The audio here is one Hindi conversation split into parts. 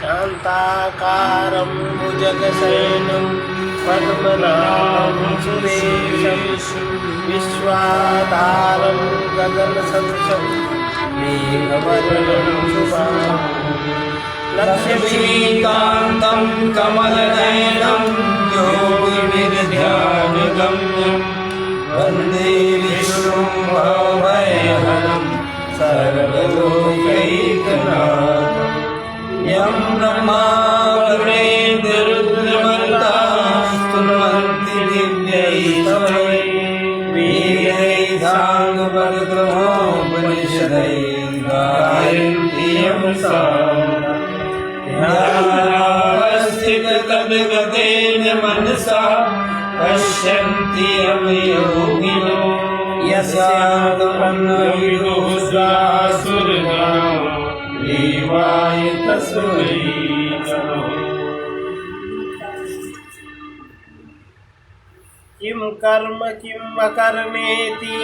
शान्ताकारं भुजगशयनं पद्मनाभं सुरेशं विश्वाधारं गगनसदृशं मेघवर्णं शुभांगं लक्ष्मीकान्तं कमलनयनं योगिविद्यानुगम्यं वन्दे विष्णुं भवभयहरं सर्वलोकैकनाथं यं ब्रह्मा वरुणेन्द्ररुद्रमरुतास्तुन्वन्ति दिव्यैस्तवैः वेदैः साङ्गपदक्रमोपनिषदैः गायन्ति यं ध्यानावस्थिततद्गतेन मनसा पश्यन्ति यं योगिनो यस्यान्तमन्नविदुःसासुरगां देवाय तस्मै नमः। किं कर्म किम् अकर्मेति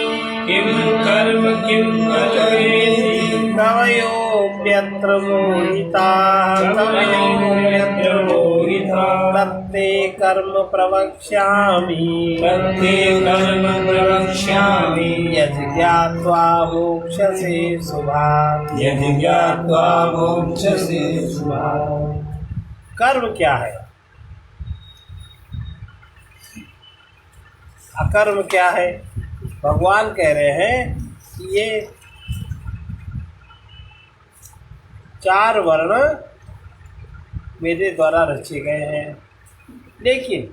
किं कर्म किं अकर्मेति कवयोऽप्यत्र मोहिताः तत्ते कर्म प्रवक्ष्यामि यदि ज्ञात्वा मोक्ष्यसे शुभात्। कर्म क्या है, अकर्म क्या है? भगवान कह रहे हैं कि ये चार वर्ण मेरे द्वारा रचे गए हैं, लेकिन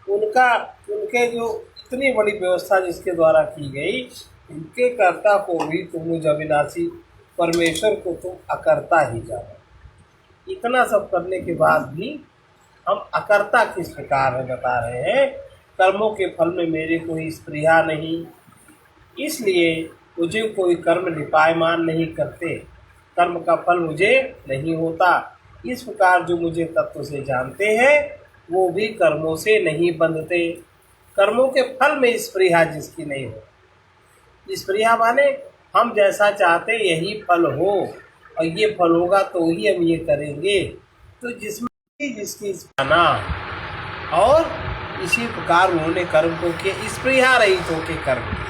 उनके जो इतनी बड़ी व्यवस्था जिसके द्वारा की गई, उनके कर्ता को भी तुम मुझ अविनाशी परमेश्वर को तुम अकर्ता ही जानो। इतना सब करने के बाद भी हम अकर्ता किस प्रकार है बता रहे हैं। कर्मों के फल में मेरे कोई स्पृहा नहीं, इसलिए मुझे कोई कर्म लिपायमान नहीं करते, कर्म का फल मुझे नहीं होता। इस प्रकार जो मुझे तत्व से जानते हैं वो भी कर्मों से नहीं बंधते। कर्मों के फल में स्पृहा जिसकी नहीं हो, स्पृहा माने हम जैसा चाहते यही फल हो और ये फल होगा तो ही हम ये करेंगे, तो जिसमें जिसकी स्पृहा और इसी प्रकार उन्होंने कर्म को किया, स्पृहा रहित होकर कर्म किया।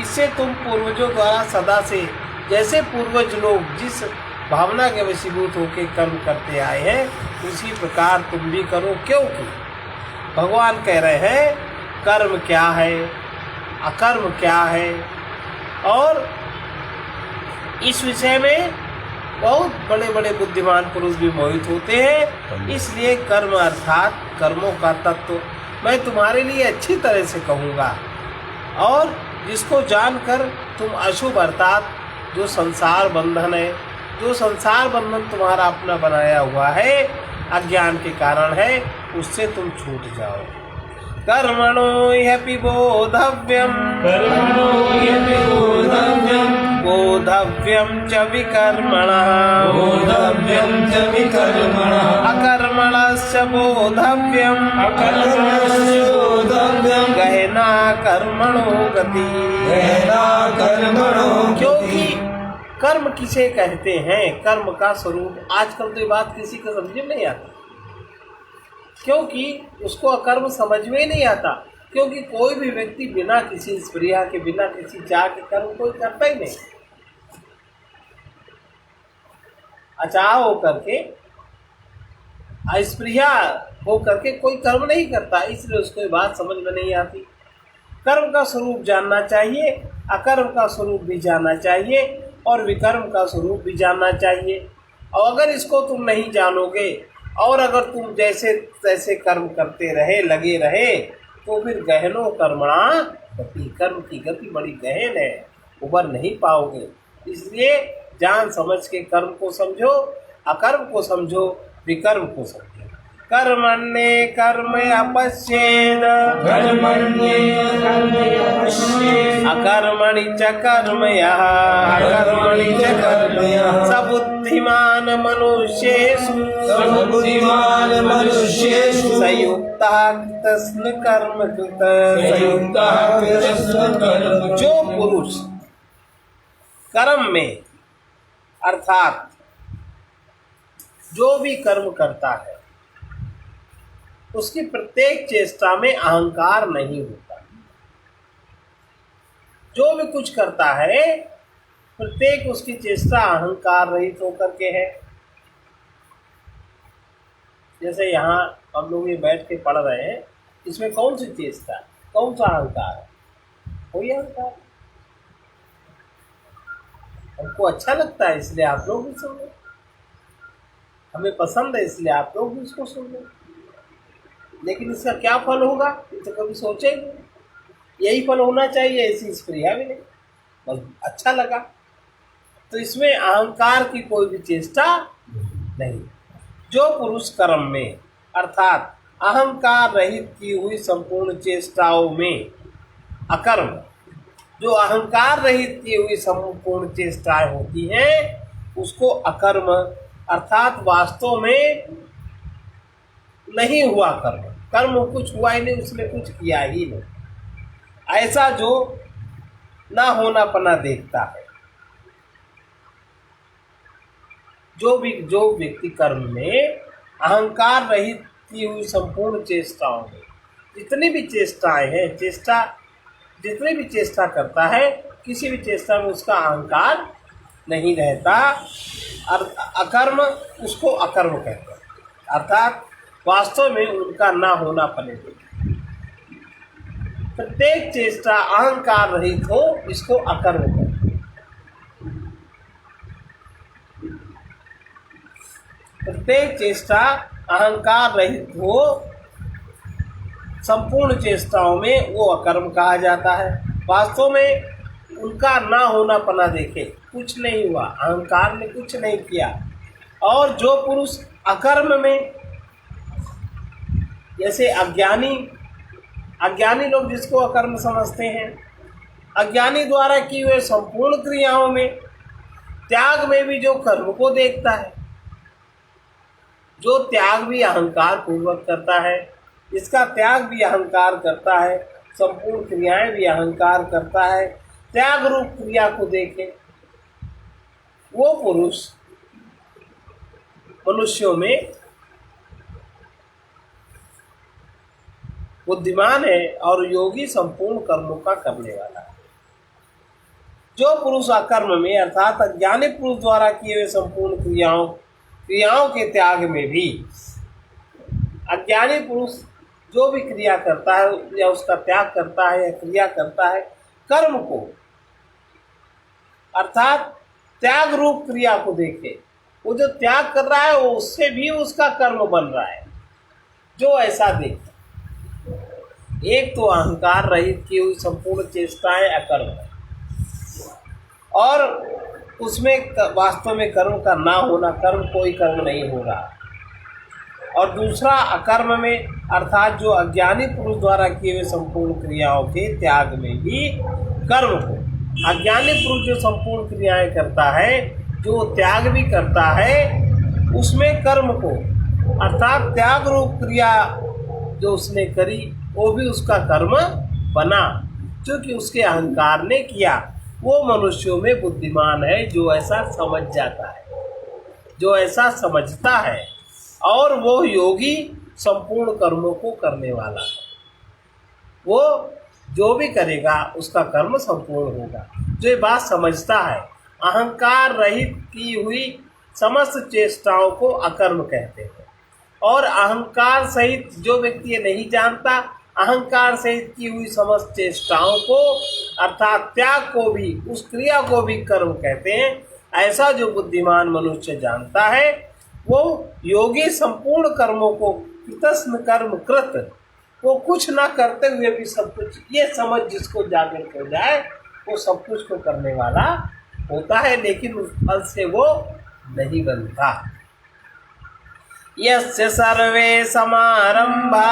इससे तुम पूर्वजों द्वारा सदा से जैसे पूर्वज लोग जिस भावना के वशीभूत होकर कर्म करते आए हैं, उसी प्रकार तुम भी करो। क्योंकि भगवान कह रहे हैं कर्म क्या है, अकर्म क्या है, और इस विषय में बहुत बड़े बड़े बुद्धिमान पुरुष भी मोहित होते हैं। इसलिए कर्म अर्थात कर्मों का तत्व मैं तुम्हारे लिए अच्छी तरह से कहूँगा, और जिसको जानकर तुम अशुभ अर्थात जो संसार बंधन है, जो संसार बंधन तुम्हारा अपना बनाया हुआ है, अज्ञान के कारण है, उससे तुम छूट जाओ। कर्मणो ह्यपि बोधव्यम बोधव्यम च विकर्मणः अकर्मणश्च बोधव्यम गहना कर्मणो गति। क्योंकि कर्म किसे कहते हैं, कर्म का स्वरूप, आजकल तो ये बात किसी को समझ में नहीं आती, क्योंकि उसको अकर्म समझ में नहीं आता। क्योंकि कोई भी व्यक्ति बिना किसी स्पृहा के, बिना किसी चाह के कर्म कोई करता ही नहीं। अचाह होकर के, अस्पृहा होकर के कोई कर्म नहीं करता, इसलिए उसको ये बात समझ में नहीं आती। कर्म का स्वरूप जानना चाहिए, अकर्म का स्वरूप भी जानना चाहिए, और विकर्म का स्वरूप भी जानना चाहिए। और अगर इसको तुम नहीं जानोगे और अगर तुम जैसे तैसे कर्म करते रहे, लगे रहे, तो फिर गहनो कर्मणा गति, कर्म की गति बड़ी गहन है, उबर नहीं पाओगे। इसलिए जान समझ के कर्म को समझो, अकर्म को समझो, विकर्म को समझो। कर्मण्ये कर्म अपश्येद अकर्मणि च कर्म यः स बुद्धिमान मनुष्येषु संयुक्तः कृतस्न कर्म कृत। जो पुरुष कर्म में अर्थात जो भी कर्म करता है उसकी प्रत्येक चेष्टा में अहंकार नहीं होता। जो भी कुछ करता है प्रत्येक उसकी चेष्टा अहंकार रहित होकर के है। जैसे यहाँ हम लोग ये बैठ के पढ़ रहे हैं, इसमें कौन सी चेष्टा, कौन सा अहंकार है? कोई अहंकार। हमको अच्छा लगता है इसलिए आप लोग भी सुन लो, हमें पसंद है इसलिए आप लोग भी इसको सुन लो। लेकिन इसका क्या फल होगा ये तो कभी सोचे नहीं। यही फल होना चाहिए, ऐसी स्प्रिया भी नहीं, बस अच्छा लगा। तो इसमें अहंकार की कोई भी चेष्टा नहीं। जो पुरुष कर्म में अर्थात अहंकार रहित की हुई संपूर्ण चेष्टाओं में अकर्म, जो अहंकार रहित की हुई संपूर्ण चेष्टाएं होती हैं उसको अकर्म अर्थात वास्तव में नहीं हुआ कर्म, कर्म कुछ हुआ ही नहीं, उसने कुछ किया ही नहीं, ऐसा जो ना होना पना देखता है। जो व्यक्ति कर्म में अहंकार रहित की हुई संपूर्ण चेष्टाओं में जितनी भी चेष्टाएं हैं, जितनी भी चेष्टा करता है, किसी भी चेष्टा में उसका अहंकार नहीं रहता। अकर्म उसको अकर्म कहते हैं, अर्थात वास्तव में उनका ना होना पने। प्रत्येक चेष्टा अहंकार रहित हो, इसको अकर्म कहते हैं। प्रत्येक चेष्टा अहंकार रहित हो, संपूर्ण चेष्टाओं में वो अकर्म कहा जाता है। वास्तव में उनका ना होना पना देखे, कुछ नहीं हुआ, अहंकार ने कुछ नहीं किया। और जो पुरुष अकर्म में, जैसे अज्ञानी लोग जिसको अकर्म समझते हैं, अज्ञानी द्वारा की हुए संपूर्ण क्रियाओं में त्याग में भी जो कर्म को देखता है, जो त्याग भी अहंकार पूर्वक करता है, इसका त्याग भी अहंकार करता है, संपूर्ण क्रियाएं भी अहंकार करता है, त्याग रूप क्रिया को देखे, वो पुरुष मनुष्यों में बुद्धिमान है और योगी संपूर्ण कर्मों का करने वाला है। जो पुरुष अकर्म में अर्थात अज्ञानी पुरुष द्वारा किए हुए संपूर्ण क्रियाओं के त्याग में भी, अज्ञानी पुरुष जो भी क्रिया करता है या उसका त्याग करता है या क्रिया करता है, कर्म को अर्थात त्याग रूप क्रिया को देखे, वो जो त्याग कर रहा है वो उससे भी उसका कर्म बन रहा है, जो ऐसा देखे। एक तो अहंकार रहित की हुई संपूर्ण चेष्टाएं अकर्म है, और उसमें वास्तव में कर्म का ना होना, कर्म कोई कर्म नहीं हो रहा। और दूसरा अकर्म में अर्थात जो अज्ञानी पुरुष द्वारा किए हुए संपूर्ण क्रियाओं के त्याग में भी कर्म को, अज्ञानी पुरुष जो संपूर्ण क्रियाएं करता है, जो त्याग भी करता है, उसमें कर्म को अर्थात त्याग रूप क्रिया जो उसने करी वो भी उसका कर्म बना, क्योंकि उसके अहंकार ने किया। वो मनुष्यों में बुद्धिमान है जो ऐसा समझ जाता है, जो ऐसा समझता है, और वो योगी संपूर्ण कर्मों को करने वाला है। वो जो भी करेगा उसका कर्म संपूर्ण होगा, जो ये बात समझता है। अहंकार रहित की हुई समस्त चेष्टाओं को अकर्म कहते हैं, और अहंकार सहित जो व्यक्ति ये नहीं जानता, अहंकार सहित की हुई समस्त चेष्टाओं को अर्थात त्याग को भी, उस क्रिया को भी कर्म कहते हैं। ऐसा जो बुद्धिमान मनुष्य जानता है, वो योगी संपूर्ण कर्मों को कृतस्न कर्म कृत, वो कुछ ना करते हुए भी सब कुछ, ये समझ जिसको जागृत हो जाए वो सब कुछ को करने वाला होता है, लेकिन उस फल से वो नहीं बनता। यस्य सर्वे समारंभा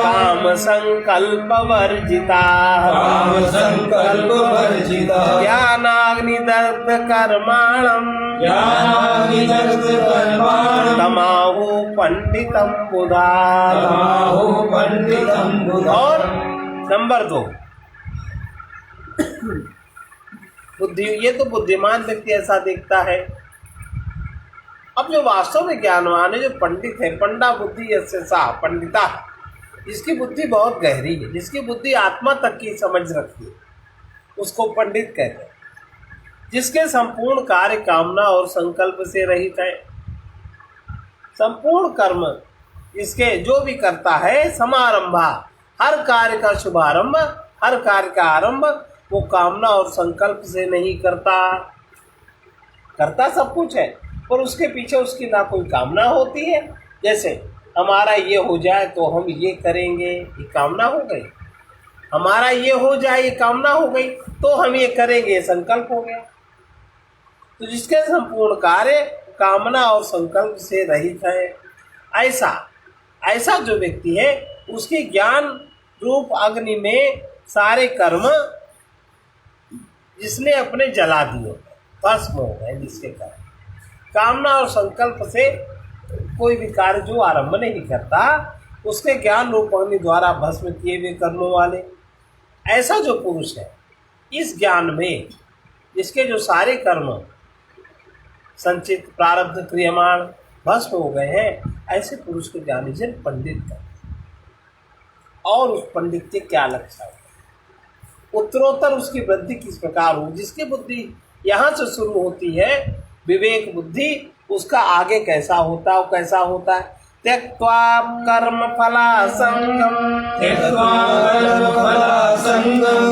काम संकल्प वर्जिता ज्ञानाग्निदग्ध कर्माणं तमाहु पंडितम बुधा। और नंबर 2, बुद्धि, ये तो बुद्धिमान व्यक्ति ऐसा देखता है अब जो वास्तव में ज्ञानवान है, जो पंडित है, पंडा बुद्धि यस्य सा पंडिता, जिसकी बुद्धि बहुत गहरी है, जिसकी बुद्धि आत्मा तक की समझ रखती है, उसको पंडित कहते हैं। जिसके संपूर्ण कार्य कामना और संकल्प से रहित है, संपूर्ण कर्म इसके जो भी करता है, समारंभा, हर कार्य का शुभारंभ, हर कार्य का आरंभ वो कामना और संकल्प से नहीं करता। करता सब कुछ है, पर उसके पीछे उसकी ना कोई कामना होती है। जैसे हमारा ये हो जाए तो हम ये करेंगे, ये कामना हो गई। हमारा ये हो जाए, ये कामना हो गई, तो हम ये करेंगे, ये संकल्प हो गया। तो जिसके संपूर्ण कार्य कामना और संकल्प से रहित है, ऐसा जो व्यक्ति है, उसके ज्ञान रूप अग्नि में सारे कर्म जिसने अपने जला दिए, भस्म हो गए। जिसके कारण कामना और संकल्प से कोई भी कार्य जो आरंभ नहीं करता, उसके ज्ञान रूप अग्नि द्वारा भस्म किए हुए कर्मों वाले, ऐसा जो पुरुष है, इस ज्ञान में जिसके जो सारे कर्म संचित प्रारब्ध क्रियमाण भस्म हो गए हैं, ऐसे पुरुष को ज्ञानी जन पंडित कहते हैं। और उस पंडित के क्या लक्षण है, उत्तरोत्तर उसकी वृद्धि किस प्रकार हो, जिसकी बुद्धि यहाँ से शुरू होती है विवेक बुद्धि, उसका आगे कैसा होता है, कैसा होता है। त्यक्त्वा कर्म फलासंगम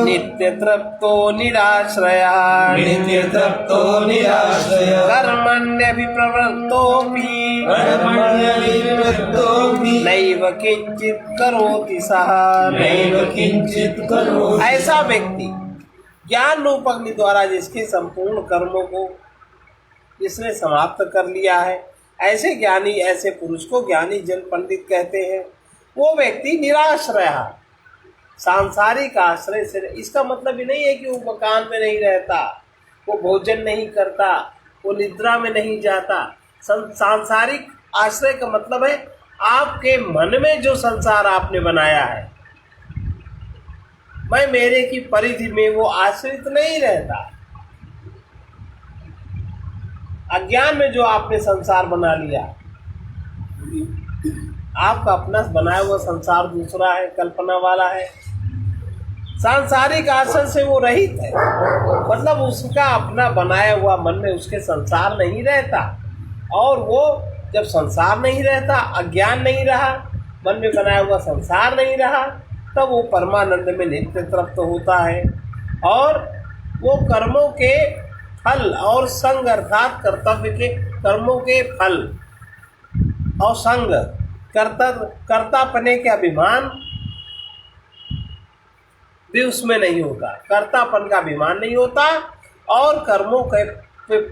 नित्य तृप्तो निराश्रया कर्मण्यभिप्रवृत्तोऽपि नैव किंचित करोति सः। ऐसा व्यक्ति ज्ञान रूप अग्नि द्वारा जिसके संपूर्ण कर्मों को जिसने समाप्त कर लिया है, ऐसे ज्ञानी, ऐसे पुरुष को ज्ञानी जन पंडित कहते हैं। वो व्यक्ति निराश्रय, सांसारिक आश्रय से, इसका मतलब ही नहीं है कि वो मकान में नहीं रहता, वो भोजन नहीं करता, वो निद्रा में नहीं जाता। सांसारिक आश्रय का मतलब है आपके मन में जो संसार आपने बनाया है, मैं मेरे की परिधि में वो आश्रित नहीं रहता। अज्ञान में जो आपने संसार बना लिया, आपका अपना बनाया हुआ संसार दूसरा है, कल्पना वाला है। सांसारिक आश्रय से वो रहित है, मतलब उसका अपना बनाया हुआ मन में उसके संसार नहीं रहता। और वो जब संसार नहीं रहता, अज्ञान नहीं रहा, मन में बनाया हुआ संसार नहीं रहा, तब वो परमानंद में नित्य तृप्त होता है। और वो कर्मों के फल और संग, अर्थात कर्तव्य के कर्मों के फल और संग, कर्तापने के अभिमान भी उसमें नहीं होता, कर्तापन का अभिमान नहीं होता। और कर्मों के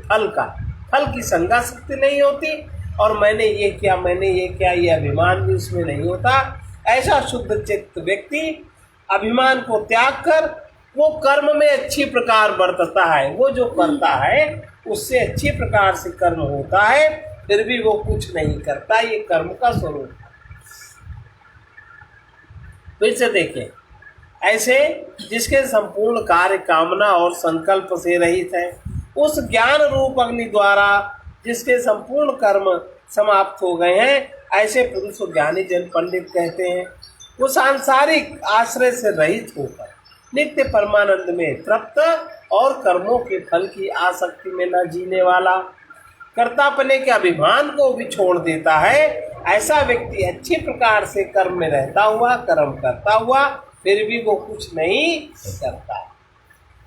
फल की संगा शक्ति नहीं होती। और मैंने ये किया, मैंने ये किया, ये अभिमान भी उसमें नहीं होता। ऐसा शुद्ध चित्त व्यक्ति अभिमान को त्याग कर वो कर्म में अच्छी प्रकार बरतता है। वो जो करता है उससे अच्छी प्रकार से कर्म होता है, फिर भी वो कुछ नहीं करता। ये कर्म का स्वरूप है। फिर से देखें, ऐसे जिसके संपूर्ण कार्य कामना और संकल्प से रहित है, उस ज्ञान रूप अग्नि द्वारा जिसके संपूर्ण कर्म समाप्त हो गए हैं, ऐसे पुरुष को ज्ञानी जन पंडित कहते हैं। वो सांसारिक आश्रय से रहित होकर नित्य परमानंद में तृप्त और कर्मों के फल की आसक्ति में न जीने वाला, कर्तापने के अभिमान को भी छोड़ देता है, ऐसा व्यक्ति अच्छी प्रकार से कर्म में रहता हुआ, कर्म करता हुआ, फिर भी वो कुछ नहीं करता,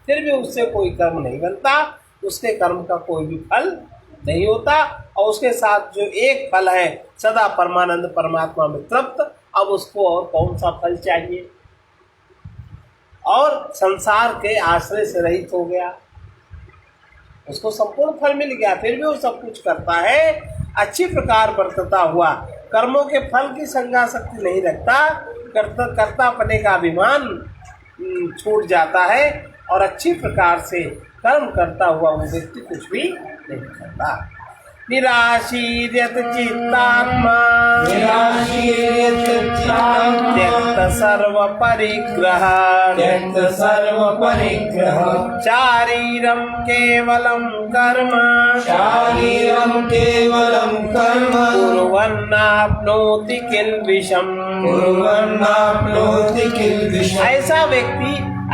फिर भी उससे कोई कर्म नहीं बनता, उसके कर्म का कोई भी फल नहीं होता। और उसके साथ जो एक फल है सदा परमानंद परमात्मा में तृप्त, अब उसको और कौन सा फल चाहिए। और संसार के आश्रय से रहित हो गया, उसको संपूर्ण फल मिल गया, फिर भी वो सब कुछ करता है, अच्छी प्रकार बरतता हुआ, कर्मों के फल की संगा शक्ति नहीं रखता, कर्तापने का अभिमान छूट जाता है और अच्छी प्रकार से कर्म करता हुआ वो व्यक्ति कुछ भी नहीं करता। निराशीर्यत चित्तात्मा निराशीर्यच्चित्तं त्यक्त सर्व परिग्रह त्यक्त सर्वपरिग्रह शारीरं केवलं कर्म शारीरं केवलं कर्म कुर्वन्नाप्नोति किल्बिषम्। कुर्वन्नाप्नोति किल्बिषम्।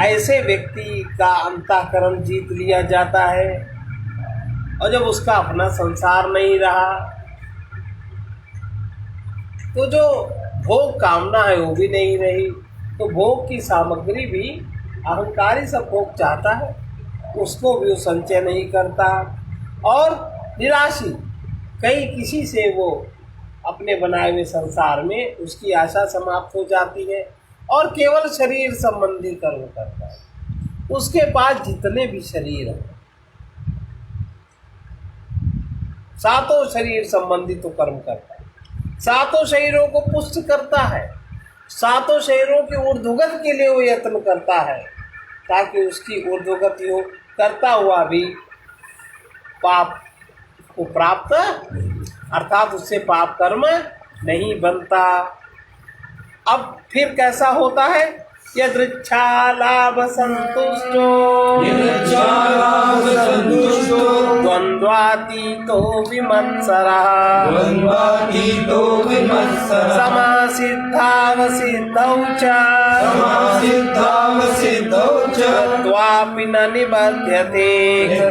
ऐसे व्यक्ति का अंतःकरण जीत लिया जाता है, और जब उसका अपना संसार नहीं रहा तो जो भोग कामना है वो भी नहीं रही, तो भोग की सामग्री भी अहंकारी सब भोग चाहता है, उसको भी वो संचय नहीं करता, और निराशी कहीं किसी से वो अपने बनाए हुए संसार में उसकी आशा समाप्त हो जाती है, और केवल शरीर संबंधी कर्म करता है। उसके पास जितने भी शरीर हैं, सातों शरीर संबंधी तो कर्म करता है, सातों शरीरों को पुष्ट करता है, सातों शरीरों की ऊर्ध्वगत के लिए वो यत्न करता है, ताकि उसकी ऊर्ध्वगति हो, करता हुआ भी पाप को प्राप्त अर्थात उससे पाप कर्म नहीं बनता। अब फिर कैसा होता है? यदृच्छालाभ संतुष्टो यदृच्छालाभसन्तुष्टो द्वन्द्वातीतो विमत्सरः द्वन्द्वातीतो विमत्सरः समासिद्धावसिद्धौ च समासिद्धावसिद्धौ च त्वापि न निबध्यते।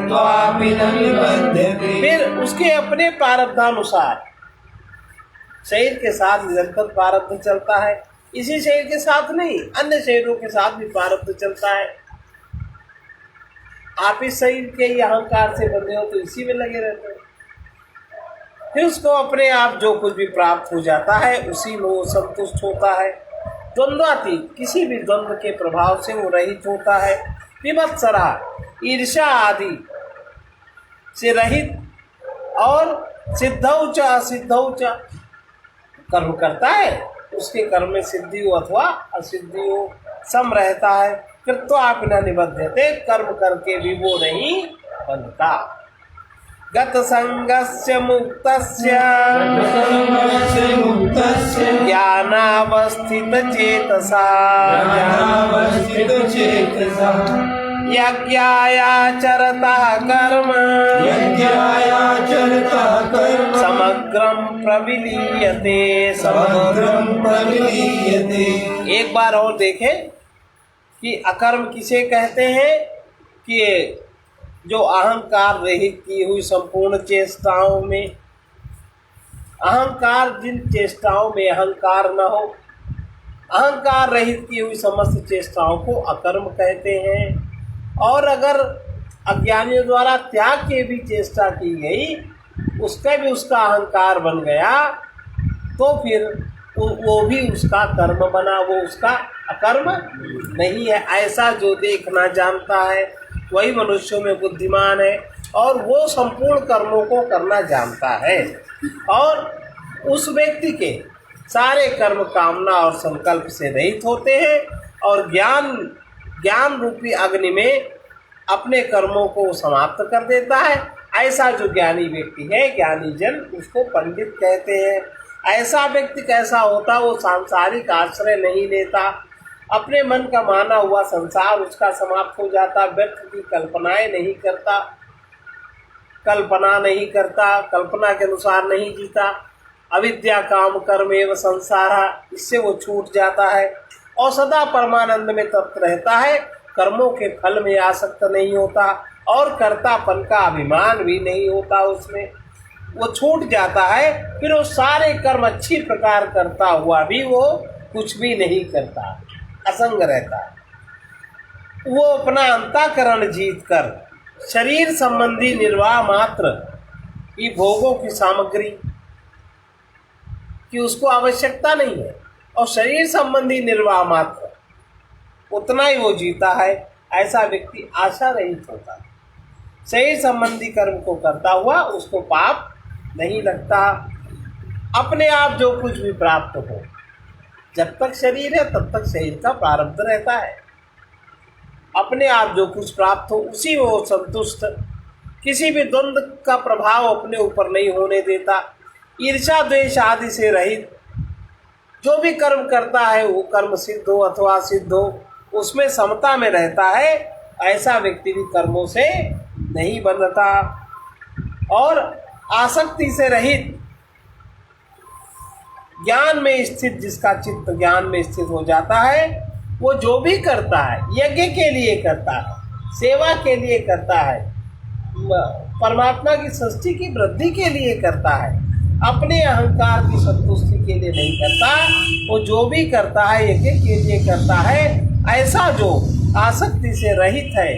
त्वापि न निबध्यते। फिर उसके अपने प्रारब्धानुसार शरीर के साथ निरंतर प्रारब्ध चलता है, इसी शरीर के साथ नहीं, अन्य शरीरों के साथ भी प्रारब्ध चलता है। आप इस शरीर के ही अहंकार से बंधे हो तो इसी में लगे रहते हो, फिर उसको अपने आप जो कुछ भी प्राप्त हो जाता है उसी में वो संतुष्ट होता है। द्वंद्वातीत, किसी भी द्वंद्व के प्रभाव से वो रहित होता है। विमत्सरा, ईर्ष्या आदि से रहित, और सिद्धौ च असिद्धौ च, कर्म करता है, उसके कर्म में सिद्धि हो अथवा असिद्धि हो, सम रहता है। कृत्वा न निबध्यते, कर्म करके भी वो नहीं बनता। गत संगस्य मुक्तस्य ज्ञानावस्थित चेतसा यज्ञायाचरता कर्म समग्रम प्रविलीयते। एक बार और देखें कि अकर्म किसे कहते हैं? कि जो अहंकार रहित की हुई संपूर्ण चेष्टाओं में, अहंकार जिन चेष्टाओं में अहंकार न हो, अहंकार रहित की हुई समस्त चेष्टाओं को अकर्म कहते हैं। और अगर अज्ञानियों द्वारा त्याग के भी चेष्टा की गई, उसका भी उसका अहंकार बन गया, तो फिर वो भी उसका कर्म बना, वो उसका अकर्म नहीं है। ऐसा जो देखना जानता है वही मनुष्यों में बुद्धिमान है, और वो संपूर्ण कर्मों को करना जानता है। और उस व्यक्ति के सारे कर्म कामना और संकल्प से रहित होते हैं, और ज्ञान रूपी अग्नि में अपने कर्मों को समाप्त कर देता है। ऐसा जो ज्ञानी व्यक्ति है, ज्ञानी जन, उसको पंडित कहते हैं। ऐसा व्यक्ति कैसा होता? वो सांसारिक आश्रय नहीं लेता, अपने मन का माना हुआ संसार उसका समाप्त हो जाता, व्यर्थ की कल्पनाएं नहीं करता, कल्पना के अनुसार नहीं जीता। अविद्या काम कर्म एवं संसार, इससे वो छूट जाता है, और सदा परमानंद में तप्त रहता है। कर्मों के फल में आसक्त नहीं होता, और कर्तापन का अभिमान भी नहीं होता उसमें, वो छूट जाता है। फिर वो सारे कर्म अच्छी प्रकार करता हुआ भी वो कुछ भी नहीं करता, असंग रहता है। वो अपना अंतःकरण जीत कर शरीर संबंधी निर्वाह मात्र की भोगों की सामग्री की उसको आवश्यकता नहीं है, और शरीर संबंधी निर्वाह मात्र उतना ही वो जीता है। ऐसा व्यक्ति आशा रहित होता है, शरीर संबंधी कर्म को करता हुआ उसको पाप नहीं लगता। अपने आप जो कुछ भी प्राप्त हो, जब तक शरीर है तब तक शरीर का प्रारब्ध रहता है। अपने आप जो कुछ प्राप्त हो उसी में वो संतुष्ट, किसी भी द्वंद्व का प्रभाव अपने ऊपर नहीं होने देता, ईर्ष्या द्वेष आदि से रहित, जो भी कर्म करता है वो कर्म सिद्ध हो अथवा सिद्ध हो उसमें समता में रहता है, ऐसा व्यक्ति भी कर्मों से नहीं बंधता। और आसक्ति से रहित, ज्ञान में स्थित, जिसका चित्त ज्ञान में स्थित हो जाता है, वो जो भी करता है यज्ञ के लिए करता है, सेवा के लिए करता है, परमात्मा की सृष्टि की वृद्धि के लिए करता है, अपने अहंकार की संतुष्टि के लिए नहीं करता। वो जो भी करता है यज्ञ के लिए करता है। ऐसा जो आसक्ति से रहित है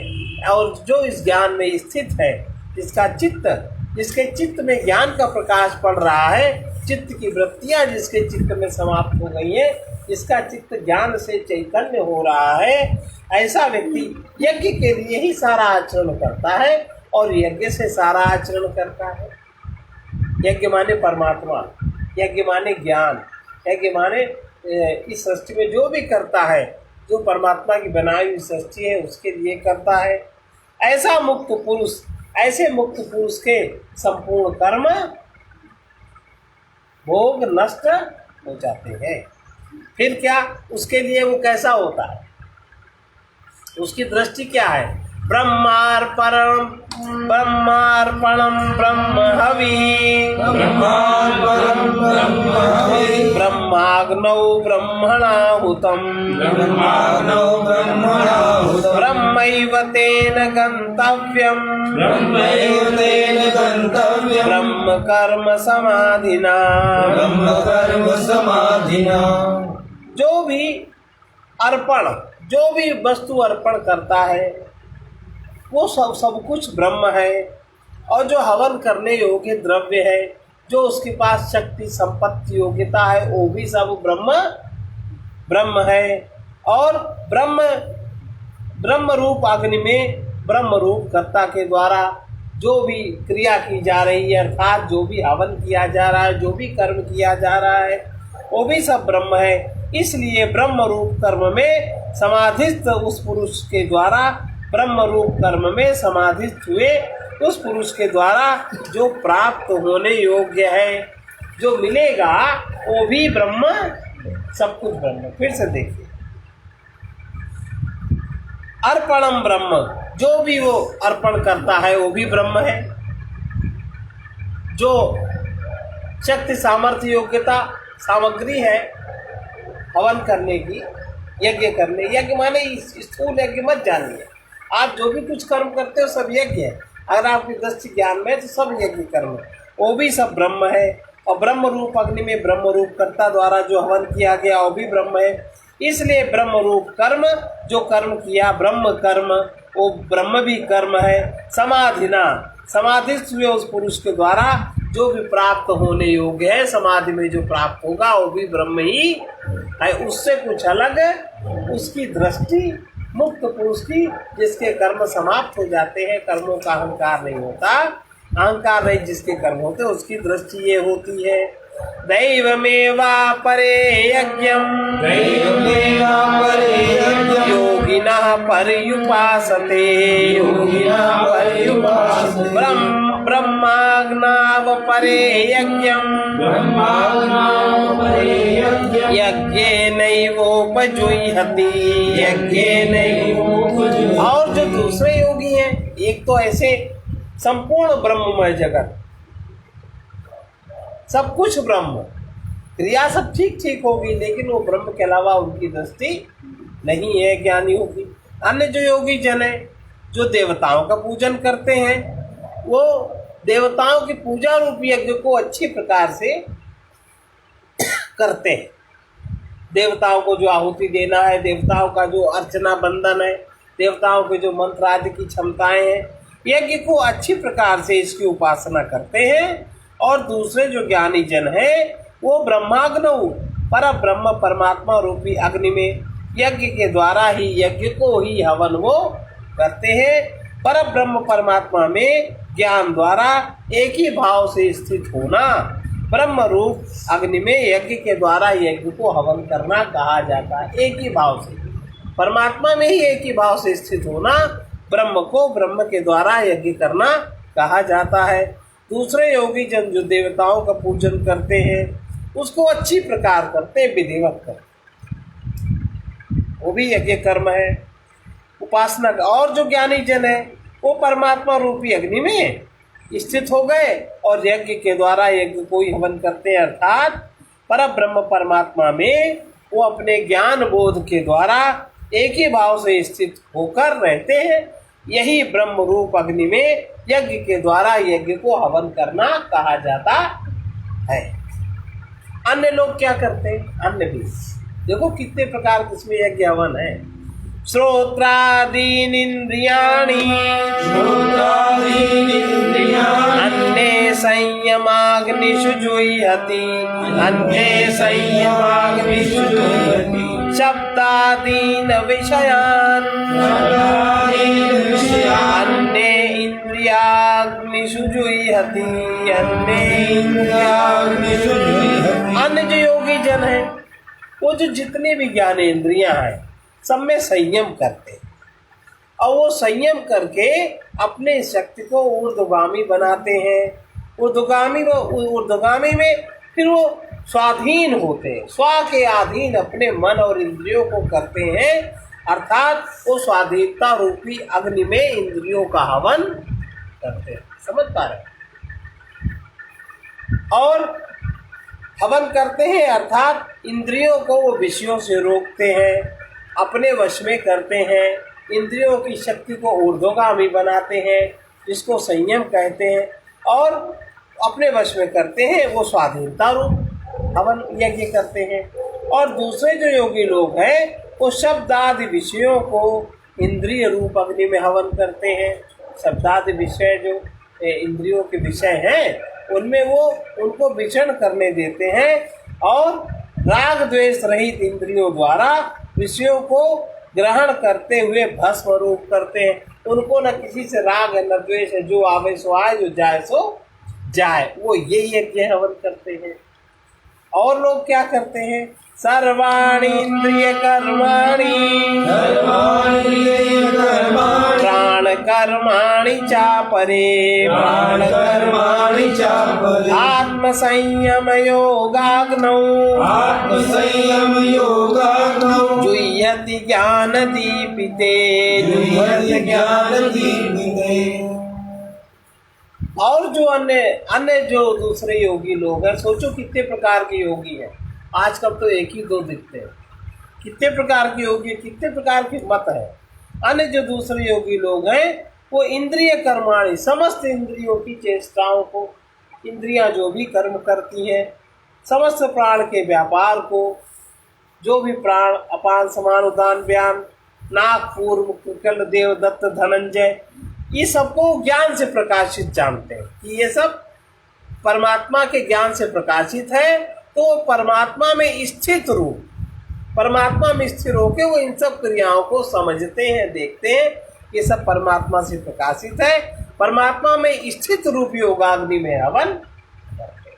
और जो इस ज्ञान में स्थित है, जिसके चित्त में ज्ञान का प्रकाश पड़ रहा है, चित्त की वृत्तियां जिसके चित्त में समाप्त हो गई है, जिसका चित्त ज्ञान से चैतन्य हो रहा है, ऐसा व्यक्ति यज्ञ के लिए ही सारा आचरण करता है और यज्ञ से सारा आचरण करता है। यज्ञ माने परमात्मा, यज्ञ माने ज्ञान, यज्ञ माने इस सृष्टि में जो भी करता है, जो परमात्मा की बनाई हुई सृष्टि है उसके लिए करता है। ऐसा मुक्त पुरुष, ऐसे मुक्त पुरुष के संपूर्ण कर्म भोग नष्ट हो जाते हैं। फिर क्या उसके लिए वो कैसा होता है, उसकी दृष्टि क्या है? ब्रह्मार्पणम ब्रह्म हवि, ब्रह्माग्नौ ब्रह्मणाहुतम, ब्रह्मैव तेन गन्तव्यम, ब्रह्म कर्म समाधिना। जो भी अर्पण, जो भी वस्तु अर्पण करता है वो सब कुछ ब्रह्म है। और जो हवन करने योग्य द्रव्य है, जो उसके पास शक्ति संपत्ति योग्यता है, वो भी सब ब्रह्म है। और ब्रह्म रूप अग्नि में ब्रह्म रूप कर्ता के द्वारा जो भी क्रिया की जा रही है, अर्थात जो भी हवन किया जा रहा है, जो भी कर्म किया जा रहा है, वो भी सब ब्रह्म है। इसलिए ब्रह्म रूप कर्म में समाधिस्थ उस पुरुष के द्वारा, ब्रह्म रूप कर्म में समाधिस्थ हुए उस पुरुष के द्वारा जो प्राप्त होने योग्य है, जो मिलेगा, वो भी ब्रह्म, सब कुछ ब्रह्म। फिर से देखिए, अर्पणम ब्रह्म, जो भी वो अर्पण करता है वो भी ब्रह्म है। जो शक्ति सामर्थ्य योग्यता सामग्री है हवन करने की, यज्ञ करने, यज्ञ माने स्थूल यज्ञ मत जानिए, आप जो भी कुछ कर्म करते हो सब यज्ञ है। अगर आपकी दृष्टि ज्ञान में है तो सब यज्ञ कर्म है, वो भी सब ब्रह्म है। और ब्रह्म रूप अग्नि में ब्रह्म रूप कर्ता द्वारा जो हवन किया गया वो भी ब्रह्म है। इसलिए ब्रह्म रूप कर्म, जो कर्म किया ब्रह्म कर्म, वो ब्रह्म भी कर्म है। समाधिना, समाधिस्थ हुए उस पुरुष के द्वारा जो भी प्राप्त होने योग्य है, समाधि में जो प्राप्त होगा वो भी ब्रह्म ही है। उससे कुछ अलग उसकी दृष्टि मुक्त पुरुष की, जिसके कर्म समाप्त हो जाते हैं, कर्मों का अहंकार नहीं होता, अहंकार नहीं जिसके कर्म होते, उसकी दृष्टि ये होती है। दैवमेवा परे यज्ञम, योगिनः पर्युपासते, ब्रह्माग्नाव परे यज्ञम, यज्ञेनैवोपजुह्यति, और जो दूसरे योगी हैं, एक तो ऐसे संपूर्ण ब्रह्ममय जगत, सब कुछ ब्रह्म, क्रिया सब ठीक ठीक होगी, लेकिन वो ब्रह्म के अलावा उनकी दृष्टि नहीं है, ज्ञानी होगी। अन्य जो योगी जन है, जो देवताओं का पूजन करते हैं, वो देवताओं की पूजा रूपी यज्ञ को अच्छी प्रकार से करते हैं। देवताओं को जो आहुति देना है, देवताओं का जो अर्चना बंधन है, देवताओं के जो मंत्र आदि की क्षमताएं हैं, यज्ञ को अच्छी प्रकार से इसकी उपासना करते हैं। और दूसरे जो ज्ञानी जन है वो ब्रह्माग्नौ, पर ब्रह्म परमात्मा रूपी अग्नि में यज्ञ के द्वारा ही, यज्ञ को ही हवन वो करते हैं। पर ब्रह्म परमात्मा में ज्ञान द्वारा एक ही भाव से स्थित होना, ब्रह्म रूप अग्नि में यज्ञ के द्वारा यज्ञ को हवन करना कहा जाता है। एक ही भाव से, परमात्मा में ही एक ही भाव से स्थित होना, ब्रह्म को ब्रह्म के द्वारा यज्ञ करना कहा जाता है। दूसरे योगी जन जो देवताओं का पूजन करते हैं उसको अच्छी प्रकार करते, विधिवत करते, वो भी यज्ञ कर्म है, उपासना का। और जो ज्ञानी जन है वो परमात्मा रूपी अग्नि में स्थित हो गए और यज्ञ के द्वारा यज्ञ को ही हवन करते हैं, अर्थात पर ब्रह्म परमात्मा में वो अपने ज्ञान बोध के द्वारा एक ही भाव से स्थित होकर रहते हैं। यही ब्रह्म रूप अग्नि में यज्ञ के द्वारा यज्ञ को हवन करना कहा जाता है। अन्य लोग क्या करते हैं? अन्य भी देखो कितने प्रकार के इसमें यज्ञ हवन है। श्रोत्रादीन इंद्रियाणि अन्ये संयमाग्निषु जुह्यति, अन्ये संयमाग्निषु जुह्यति शब्दादीन विषयान्, अन्ये इंद्रियाग्निषु जुह्यति, अन्ये इंद्रियाग्निषु जुह्यति। अन्य जो योगी जन है वो जो जितनी भी ज्ञानेंद्रियां हैं सब में संयम करते हैं और वो संयम करके अपने शक्ति को ऊर्ध्वगामी बनाते हैं। ऊर्ध्वगामी में फिर वो स्वाधीन होते हैं, स्व के अधीन अपने मन और इंद्रियों को करते हैं, अर्थात वो स्वाधीनता रूपी अग्नि में इंद्रियों का हवन करते हैं। समझ पा रहे? और हवन करते हैं अर्थात इंद्रियों को वो विषयों से रोकते हैं, अपने वश में करते हैं, इंद्रियों की शक्ति को ऊर्ध्वगामी बनाते हैं, जिसको संयम कहते हैं, और अपने वश में करते हैं, वो स्वाधीनता रूप हवन यज्ञ करते हैं। और दूसरे जो योगी लोग हैं वो शब्द आदि विषयों को इंद्रिय रूप अग्नि में हवन करते हैं। शब्द आदि विषय जो इंद्रियों के विषय हैं उनमें वो उनको विचरण करने देते हैं और राग द्वेष रहित इंद्रियों द्वारा विषयों को ग्रहण करते हुए भस्म रूप करते हैं। उनको न किसी से राग न द्वेष है, जो आवे सो आए, जो जाए सो जाए, वो यही यज्ञ हवन करते हैं। और लोग क्या करते हैं? सर्वाणि इंद्रिय कर्माणि प्राण कर्माणि चापरे आत्म संयम योगाग्नौ जुह्यति ज्ञान दीपिते। और जो अन्य जो दूसरे योगी लोग हैं, सोचो कितने प्रकार के योगी हैं। आजकल तो एक ही दो दिखते हैं, कितने प्रकार के योगी, कितने प्रकार के मत है। अन्य जो दूसरे योगी लोग हैं वो इंद्रिय कर्माणि, समस्त इंद्रियों की चेष्टाओं को, इंद्रियां जो भी कर्म करती हैं, समस्त प्राण के व्यापार को, जो भी प्राण अपान समान उदान व्यान नाग पूर्व कृकल देव दत्त धनंजय, ये सबको ज्ञान से प्रकाशित जानते हैं कि ये सब परमात्मा के ज्ञान से प्रकाशित है। तो परमात्मा में स्थित रूप, परमात्मा में स्थिर होकर वो इन सब क्रियाओं को समझते हैं, देखते हैं, ये सब परमात्मा से प्रकाशित है। परमात्मा में स्थित रूप योगाग्नि में हवन करते हैं,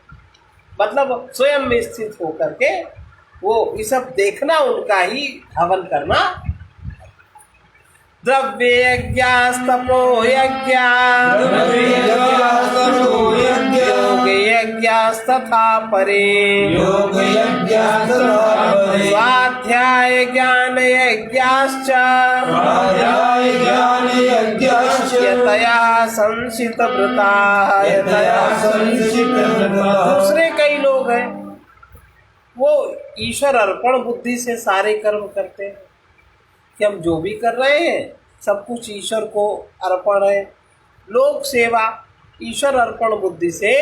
मतलब स्वयं में स्थित होकर के वो ये सब देखना, उनका ही हवन करना। द्रव्य यज्ञास्तपो यज्ञा योग यज्ञास्तथा परे स्वाध्याय ज्ञान यज्ञाश्च यतया संसित वृता। दूसरे कई लोग हैं वो ईश्वर अर्पण बुद्धि से सारे कर्म करते हैं कि हम जो भी कर रहे हैं सब कुछ ईश्वर को अर्पण है। लोक सेवा, ईश्वर अर्पण बुद्धि से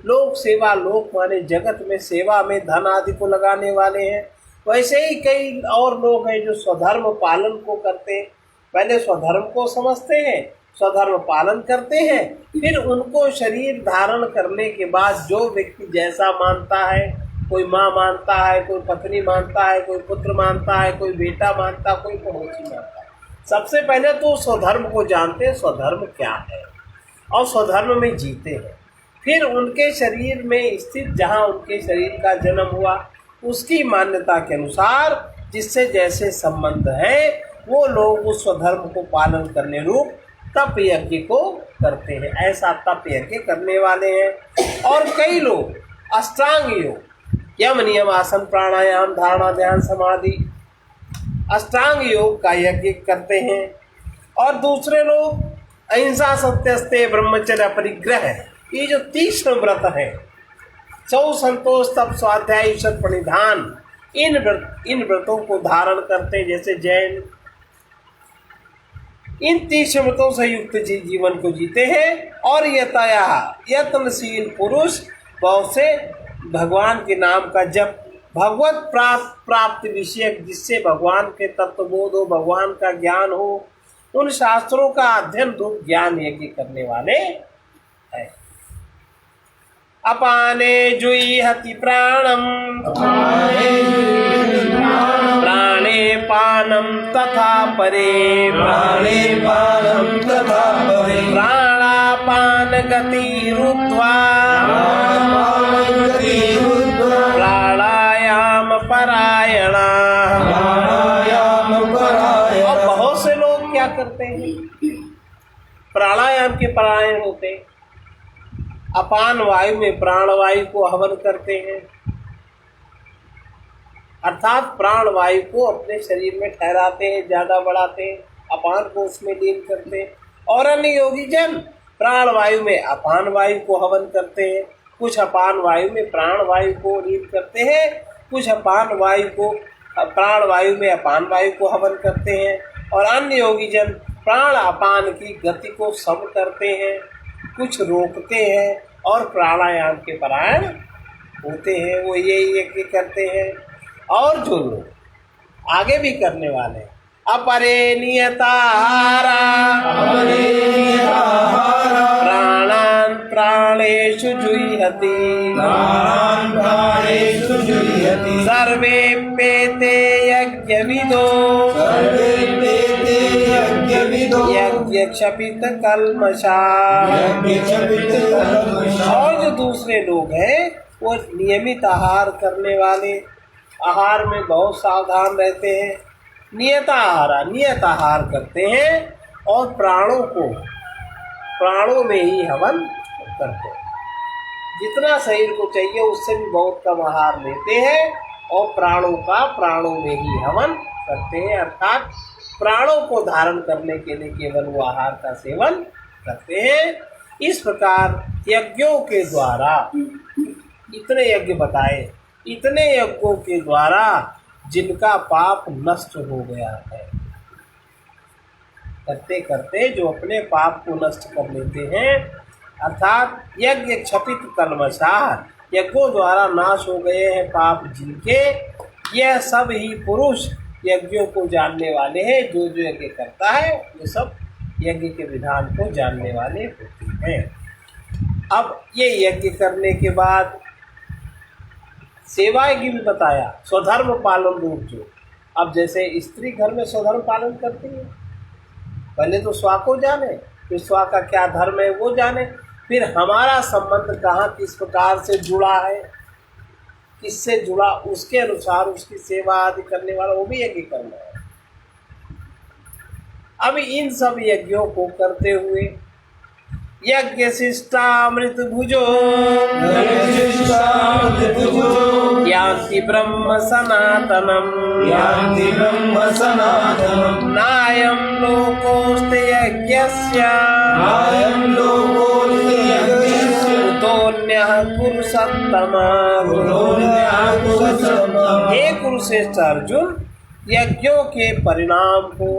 लोक सेवा, लोक माने जगत में सेवा में धन आदि को लगाने वाले हैं। वैसे ही कई और लोग हैं जो स्वधर्म पालन को करते हैं। पहले स्वधर्म को समझते हैं, स्वधर्म पालन करते हैं, फिर उनको शरीर धारण करने के बाद जो व्यक्ति जैसा मानता है, कोई माँ मानता है, कोई पत्नी मानता है, कोई पुत्र मानता है, कोई बेटा मानता, कोई पड़ोसी मानता है, सबसे पहले तो स्वधर्म को जानते हैं, स्वधर्म क्या है, और स्वधर्म में जीते हैं। फिर उनके शरीर में स्थित, जहाँ उनके शरीर का जन्म हुआ, उसकी मान्यता के अनुसार जिससे जैसे संबंध है वो लोग उस स्वधर्म को पालन करने रूप तप यज्ञ को करते हैं। ऐसा तप यज्ञ करने वाले हैं। और कई लोग अष्टांग योग, यम नियम आसन प्राणायाम धारणा ध्यान समाधि, अष्टांग योग का यज्ञ करते हैं। और दूसरे लोग अहिंसा सत्यस्ते ब्रह्मचर्य परिग्रह, ये जो तीक्ष्ण व्रत है, चौ संतोष तप स्वाध्याय ईश्वर प्रणिधान, इन व्रतों को धारण करते हैं। जैसे जैन इन तीक्ष्ण व्रतों से युक्त जीवन को जीते हैं। और यत्नशील पुरुष बहुत से भगवान के नाम का जप, भगवत प्राप्त विषय, जिससे भगवान के तत्वबोध हो, भगवान का ज्ञान हो, उन शास्त्रों का अध्ययन रूप ज्ञान यज्ञ करने वाले हैं। अपाने जुह्यति प्राणम प्राणे पानम तथा परे प्राणापान गति रुद्ध्वा प्राणायाम परायणा। और बहुत से लोग क्या करते हैं, प्राणायाम के परायण होते हैं। अपान वायु में प्राणवायु को हवन करते हैं, अर्थात प्राणवायु को अपने शरीर में ठहराते हैं, ज्यादा बढ़ाते हैं, अपान को उसमें लीन करते हैं। और अन्य योगी जन प्राणवायु में अपान वायु को हवन करते हैं, कुछ अपान वायु में प्राणवायु को लीन करते हैं, कुछ अपान वायु को प्राणवायु में अपान वायु को हवन करते हैं। और अन्य योगी जन प्राण अपान की गति को सम करते हैं, कुछ रोकते हैं और प्राणायाम के परायण होते हैं, वो ये यज्ञ करते हैं। और जो लोग आगे भी करने वाले अपरे नियताहारा प्राणान प्राणेषु जुह्यति सर्वेप्येते यज्ञविदो यज्ञ क्षपित कल्मषा। और जो दूसरे लोग हैं वो नियमित आहार करने वाले, आहार में बहुत सावधान रहते हैं, नियत आहार करते हैं और प्राणों में ही हवन करते हैं। जितना शरीर को चाहिए उससे भी बहुत कम आहार लेते हैं और प्राणों में ही हवन करते हैं, अर्थात प्राणों को धारण करने के लिए केवल वो आहार का सेवन करते हैं। इस प्रकार यज्ञों के द्वारा इतने यज्ञ बताए, इतने यज्ञों के द्वारा जिनका पाप नष्ट हो गया है, करते करते जो अपने पाप को नष्ट कर लेते हैं, अर्थात यज्ञ क्षपित कल्मषाः, यज्ञों द्वारा नाश हो गए हैं पाप जिनके, यह सब ही पुरुष यज्ञों को जानने वाले हैं। जो जो यज्ञ करता है वो सब यज्ञ के विधान को जानने वाले होते हैं। अब ये यज्ञ करने के बाद सेवा यज्ञ भी बताया, स्वधर्म पालन रूप जो। अब जैसे स्त्री घर में स्वधर्म पालन करती है, पहले तो स्वा को जाने, फिर स्वा का क्या धर्म है वो जाने, फिर हमारा संबंध कहाँ किस प्रकार से जुड़ा है, किससे जुड़ा, उसके अनुसार उसकी सेवा आदि करने वाला वो भी यज्ञ करना है। अब इन सब यज्ञों को करते हुए यज्ञ शिष्टामृत भुजो यान्ति ब्रह्म सनातनम नायं लोकोऽस्ति यज्ञस्य कुतोऽन्यः कुरुसत्तमा। हे कुरुश्रेष्ठ अर्जुन, यज्ञों के परिणाम को,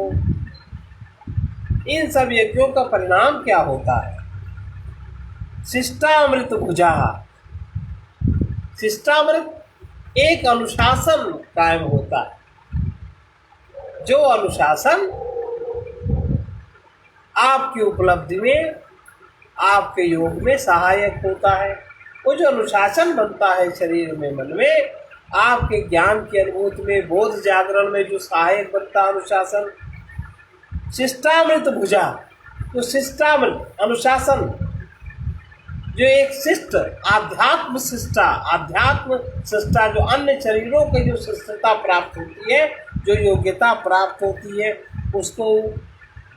इन सब यज्ञों का परिणाम क्या होता है? शिष्टामृत भुजा, शिष्टामृत एक अनुशासन कायम होता है, जो अनुशासन आपकी उपलब्धि में, आपके योग में सहायक होता है। वो जो अनुशासन बनता है शरीर में, मन में, आपके ज्ञान की अनुभूति में, बोध जागरण में जो सहायक बनता है अनुशासन, शिष्टामृत भुजा, जो शिष्टामृत अनुशासन, जो एक शिष्ट आध्यात्म शिष्टा जो अन्य शरीरों की जो शिष्टता प्राप्त होती है, जो योग्यता प्राप्त होती है, उसको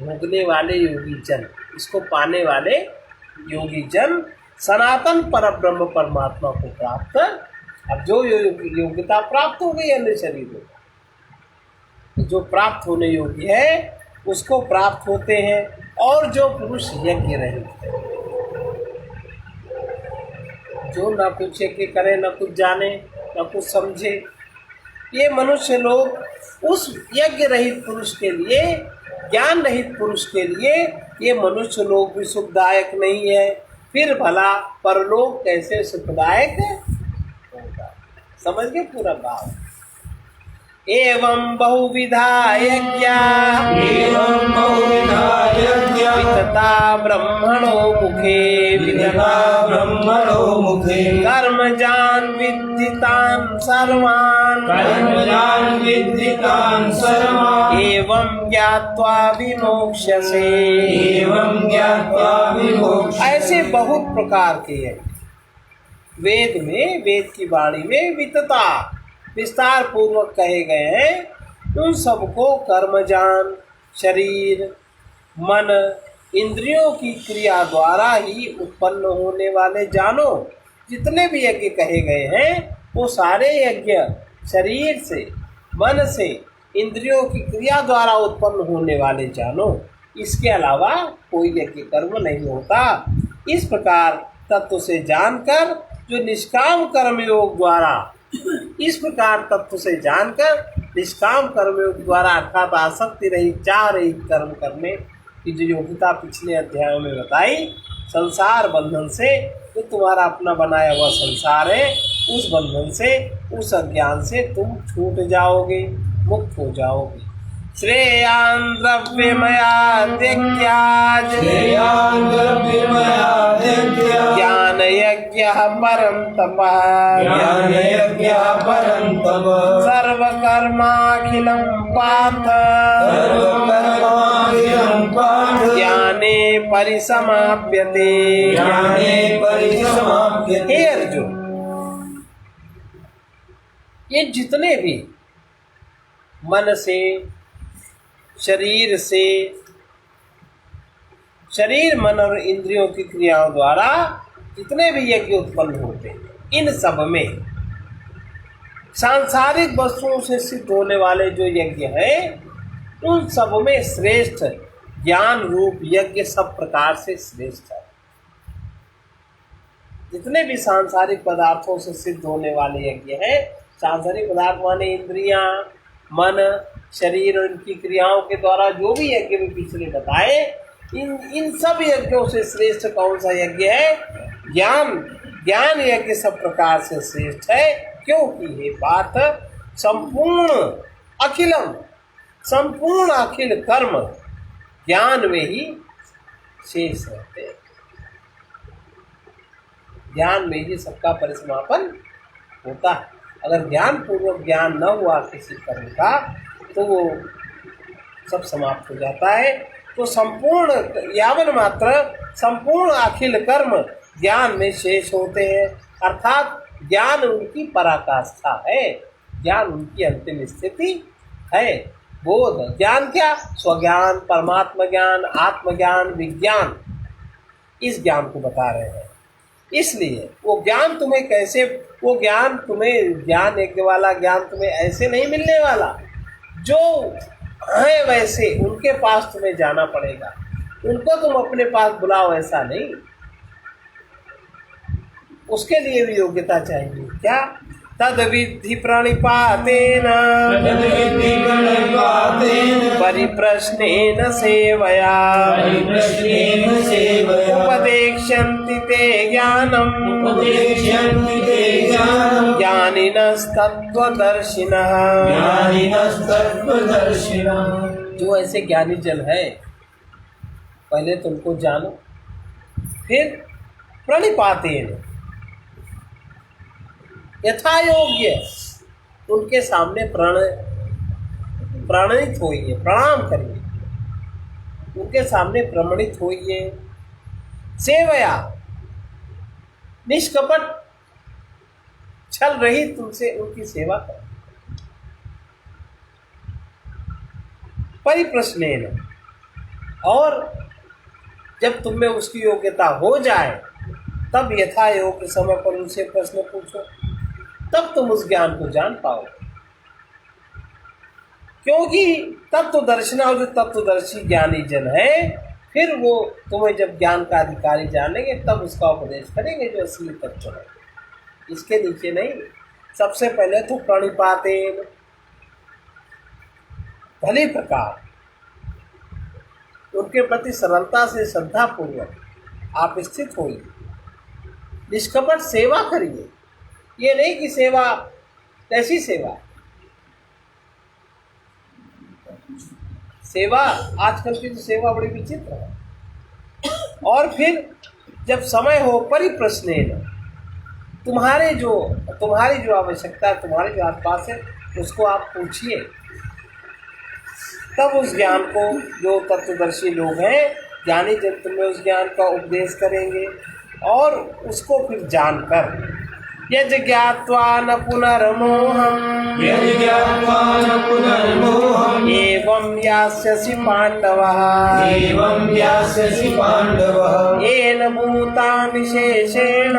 भोगने वाले योगी जन, इसको पाने वाले योगी जन सनातन परब्रह्म परमात्मा को प्राप्त, अब जो योग्यता प्राप्त हो गई अन्य शरीरों, जो प्राप्त होने योग्य है उसको प्राप्त होते हैं। और जो पुरुष यज्ञ रहित है, जो न कुछ यज्ञ करे, न कुछ जाने, न कुछ समझे, ये मनुष्य लोग उस यज्ञ रहित पुरुष के लिए, ज्ञान रहित पुरुष के लिए ये मनुष्य लोग भी सुखदायक नहीं है। फिर भला परलोक कैसे सुखदायक होगा? समझ गए पूरा भाव? एवं बहुविधा यज्ञा वितता ब्रह्मणो मुखे, वितता ब्रह्मणो मुखे, कर्मजान् विद्धितान् सर्वान्, कर्मजान् विद्धितान् सर्वान्, एवं ज्ञात्वा विमोक्ष्यसे। एवं ज्ञात्वा विमोक्ष्यसे। ऐसे बहुत प्रकार के हैं वेद में, वेद की वाणी में वितता विस्तार पूर्वक कहे गए हैं। उन सबको कर्मजान, शरीर, मन, इंद्रियों की क्रिया द्वारा ही उत्पन्न होने वाले जानो। जितने भी यज्ञ कहे गए हैं वो सारे यज्ञ शरीर से, मन से, इंद्रियों की क्रिया द्वारा उत्पन्न होने वाले जानो। इसके अलावा कोई यज्ञ कर्म नहीं होता। इस प्रकार तत्व से जानकर जो निष्काम कर्मयोग द्वारा, इस प्रकार तत्व से जानकर निष्काम कर्मयोग द्वारा अर्थात आसक्ति रहित, चाह रहित कर्म करने की जो योग्यता पिछले अध्यायों में बताई, संसार बंधन से, जो तुम्हारा अपना बनाया हुआ संसार है, उस बंधन से, उस अज्ञान से तुम छूट जाओगे, मुक्त हो जाओगे। श्रेयान् द्रव्यमयाद्यज्ञात्, श्रेयान् द्रव्यमयाद्यज्ञात्, ज्ञानयज्ञः परं तपः, ज्ञानयज्ञः परं तपः, सर्वकर्माखिलं पार्थ, सर्वकर्माखिलं पार्थ, ज्ञाने परिसमाप्यते। ज्ञाने परिसमाप्यते। हे अर्जुन, ये जितने भी मन से, शरीर से, शरीर, मन और इंद्रियों की क्रियाओं द्वारा जितने भी यज्ञ उत्पन्न होते हैं, इन सब में सांसारिक वस्तुओं से सिद्ध होने वाले जो यज्ञ हैं, उन सब में श्रेष्ठ ज्ञान रूप यज्ञ सब प्रकार से श्रेष्ठ है। जितने भी सांसारिक पदार्थों से सिद्ध होने वाले यज्ञ हैं, सांसारिक पदार्थ माने इंद्रियां, मन, शरीर और इनकी क्रियाओं के द्वारा जो भी यज्ञ में पिछले बताए, इन सब यज्ञों से श्रेष्ठ कौन सा यज्ञ है? ज्ञान यज्ञ सब प्रकार से श्रेष्ठ है। क्योंकि ये बात संपूर्ण अखिल कर्म ज्ञान में ही शेष रहते हैं। ज्ञान में ही सबका परिसमापन होता है। अगर ज्ञान पूर्वक ज्ञान न हुआ किसी कर्म का तो वो सब समाप्त हो जाता है। तो संपूर्ण यावन मात्र संपूर्ण अखिल कर्म ज्ञान में शेष होते हैं, अर्थात ज्ञान उनकी पराकाष्ठा है, ज्ञान उनकी अंतिम स्थिति है। बोध ज्ञान क्या? स्वज्ञान, परमात्मा ज्ञान, आत्मज्ञान, विज्ञान, इस ज्ञान को बता रहे हैं। इसलिए वो ज्ञान तुम्हें कैसे, वो ज्ञान तुम्हें, ज्ञान यज्ञ वाला ज्ञान तुम्हें ऐसे नहीं मिलने वाला। जो है वैसे उनके पास तुम्हें जाना पड़ेगा, उनको तुम अपने पास बुलाओ ऐसा नहीं। उसके लिए भी योग्यता चाहिए। क्या? तद विद्धि प्रणिपातेन परिप्रश्नेन सेवया उपदेक्ष्यन्ति ते ज्ञानम् ज्ञानिनस्तत्त्वदर्शिनः। जो ऐसे ज्ञानी जन है, पहले तुमको जानो, फिर प्रणिपातेन यथा योग्य उनके सामने प्रणित होइए, प्रणाम करिए, उनके सामने प्रमाणित होइए। सेवया निष्कपट छल रहित तुमसे उनकी सेवा करो। परिप्रश्नेन और जब तुम में उसकी योग्यता हो जाए तब यथा योग्य समय पर उनसे प्रश्न पूछो, तब तुम उस ज्ञान को जान पाओ। क्योंकि तत्वदर्शिना और जो तत्वदर्शी ज्ञानी जन है, फिर वो तुम्हें जब ज्ञान का अधिकारी जानेंगे तब उसका उपदेश करेंगे जो असली तत्व है, इसके नीचे नहीं। सबसे पहले तो प्रणिपातेन, भली प्रकार उनके प्रति सरलता से श्रद्धा पूर्वक आप स्थित होइए, निष्कपट सेवा करिए। ये नहीं कि सेवा, कैसी सेवा? सेवा आजकल की तो सेवा बड़ी विचित्र है। और फिर जब समय हो परिप्रश्नेन, तुम्हारी जो आवश्यकता है, तुम्हारे जो आसपास है, उसको आप पूछिए। तब उस ज्ञान को जो तत्वदर्शी लोग हैं, ज्ञानी जन तुम्हें उस ज्ञान का उपदेश करेंगे और उसको फिर जानकर यज ज्ञात्वा न पुनर्मोहम् एवं यास्यसि पाण्डवः येन भूतानि शेषेण।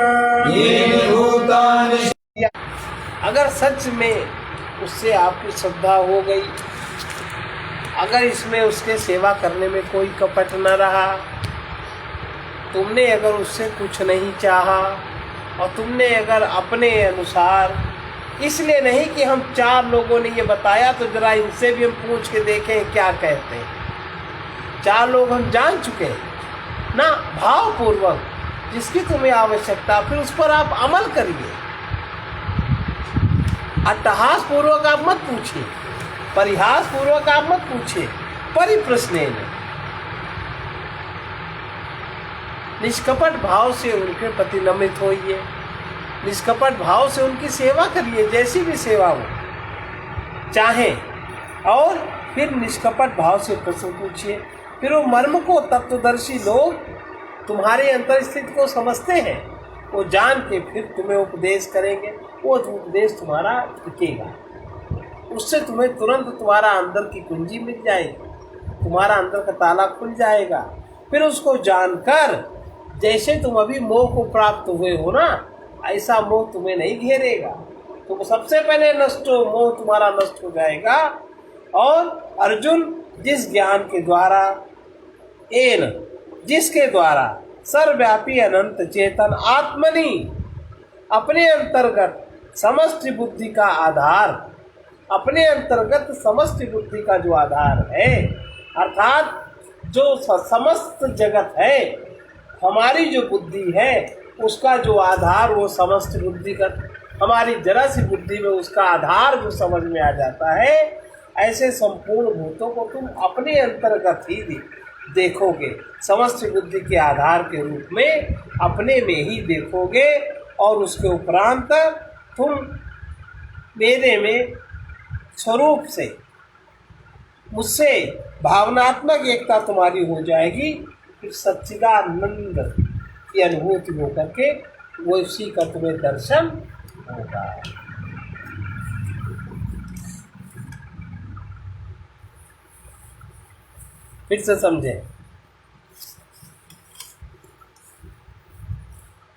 अगर सच में उससे आपकी श्रद्धा हो गई, अगर इसमें उसके सेवा करने में कोई कपट न रहा, तुमने अगर उससे कुछ नहीं चाहा और तुमने अगर अपने अनुसार, इसलिए नहीं कि हम 4 लोगों ने ये बताया तो जरा इनसे भी हम पूछ के देखें क्या कहते हैं। 4 लोग हम जान चुके हैं ना, भावपूर्वक जिसकी तुम्हें आवश्यकता, फिर उस पर आप अमल करिए। अट्टहास पूर्वक आप मत पूछिए, परिहास पूर्वक आप मत पूछिए, परिप्रश्नेन निष्कपट भाव से उनके प्रति नमित होइए, निष्कपट भाव से उनकी सेवा करिए, जैसी भी सेवा हो चाहे, और फिर निष्कपट भाव से प्रश्न पूछिए। फिर वो मर्म को तत्वदर्शी लोग तुम्हारे अंतर स्थिति को समझते हैं, वो जान के फिर तुम्हें उपदेश करेंगे। वो उपदेश तुम्हारा टिकेगा, उससे तुम्हें तुरंत तुम्हारा अंदर की कुंजी मिल जाएगी, तुम्हारा अंदर का ताला खुल जाएगा। फिर उसको जानकर जैसे तुम अभी मोह को प्राप्त हुए हो ना, ऐसा मोह तुम्हें नहीं घेरेगा। तुम सबसे पहले नष्ट हो, मोह तुम्हारा नष्ट हो जाएगा। और अर्जुन जिस ज्ञान के द्वारा जिसके द्वारा सर्वव्यापी अनंत चेतन आत्मनि, अपने अंतर्गत समष्टि बुद्धि का आधार, अपने अंतर्गत समष्टि बुद्धि का जो आधार है, अर्थात जो समस्त जगत है, हमारी जो बुद्धि है उसका जो आधार वो समस्त बुद्धि का, हमारी जरा सी बुद्धि में उसका आधार जो समझ में आ जाता है, ऐसे संपूर्ण भूतों को तुम अपने अंतर्गत ही देखोगे, समस्त बुद्धि के आधार के रूप में अपने में ही देखोगे। और उसके उपरांत तुम मेरे में स्वरूप से मुझसे भावनात्मक एकता तुम्हारी हो जाएगी। फिर सच्चिदानंद की अनुभूति होकर के वो उसी का तुम्हें दर्शन होगा। फिर से समझे,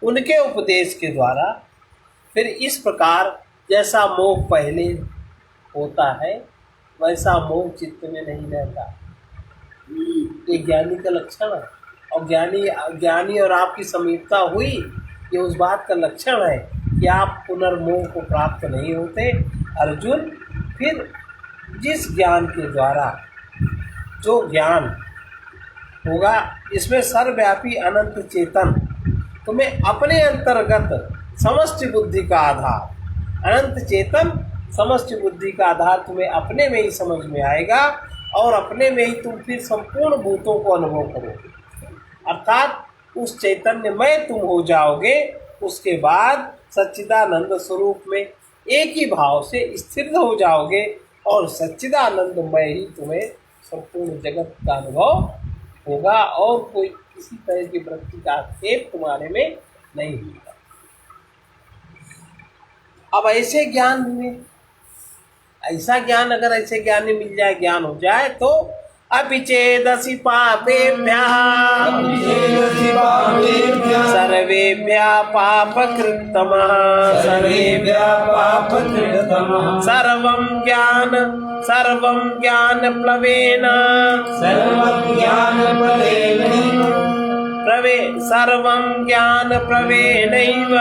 उनके उपदेश के द्वारा फिर इस प्रकार जैसा मोह पहले होता है वैसा मोह चित्त में नहीं रहता। ये ज्ञानी का लक्षण है। और ज्ञानी और आपकी समीपता हुई, ये उस बात का लक्षण है कि आप पुनर्मोह को प्राप्त नहीं होते। अर्जुन, फिर जिस ज्ञान के द्वारा जो ज्ञान होगा, इसमें सर्वव्यापी अनंत चेतन तुम्हें अपने अंतर्गत समष्टि बुद्धि का आधार, अनंत चेतन समष्टि बुद्धि का आधार तुम्हें अपने में ही समझ में आएगा और अपने में ही तुम फिर संपूर्ण भूतों को अनुभव करोगे, अर्थात उस चैतन्यमय तुम हो जाओगे। उसके बाद सच्चिदानंद स्वरूप में एक ही भाव से स्थिर हो जाओगे और सच्चिदानंदमय ही तुम्हें संपूर्ण जगत का अनुभव होगा और कोई किसी तरह की वृत्ति का आक्षेप तुम्हारे में नहीं होगा। अब ऐसे ज्ञान में, ऐसा ज्ञान अगर ऐसे ज्ञानी मिल जाए, ज्ञान हो जाए, तो अपि चेदसि पापेभ्यः चेदसि पापेभ्यः सर्वेभ्यः पापकृत्तमः सर्वेभ्यः पापकृतमः सर्वं ज्ञानप्लवेन सर्वं ज्ञानप्लवेनैव सर्वं ज्ञानप्लवेनैव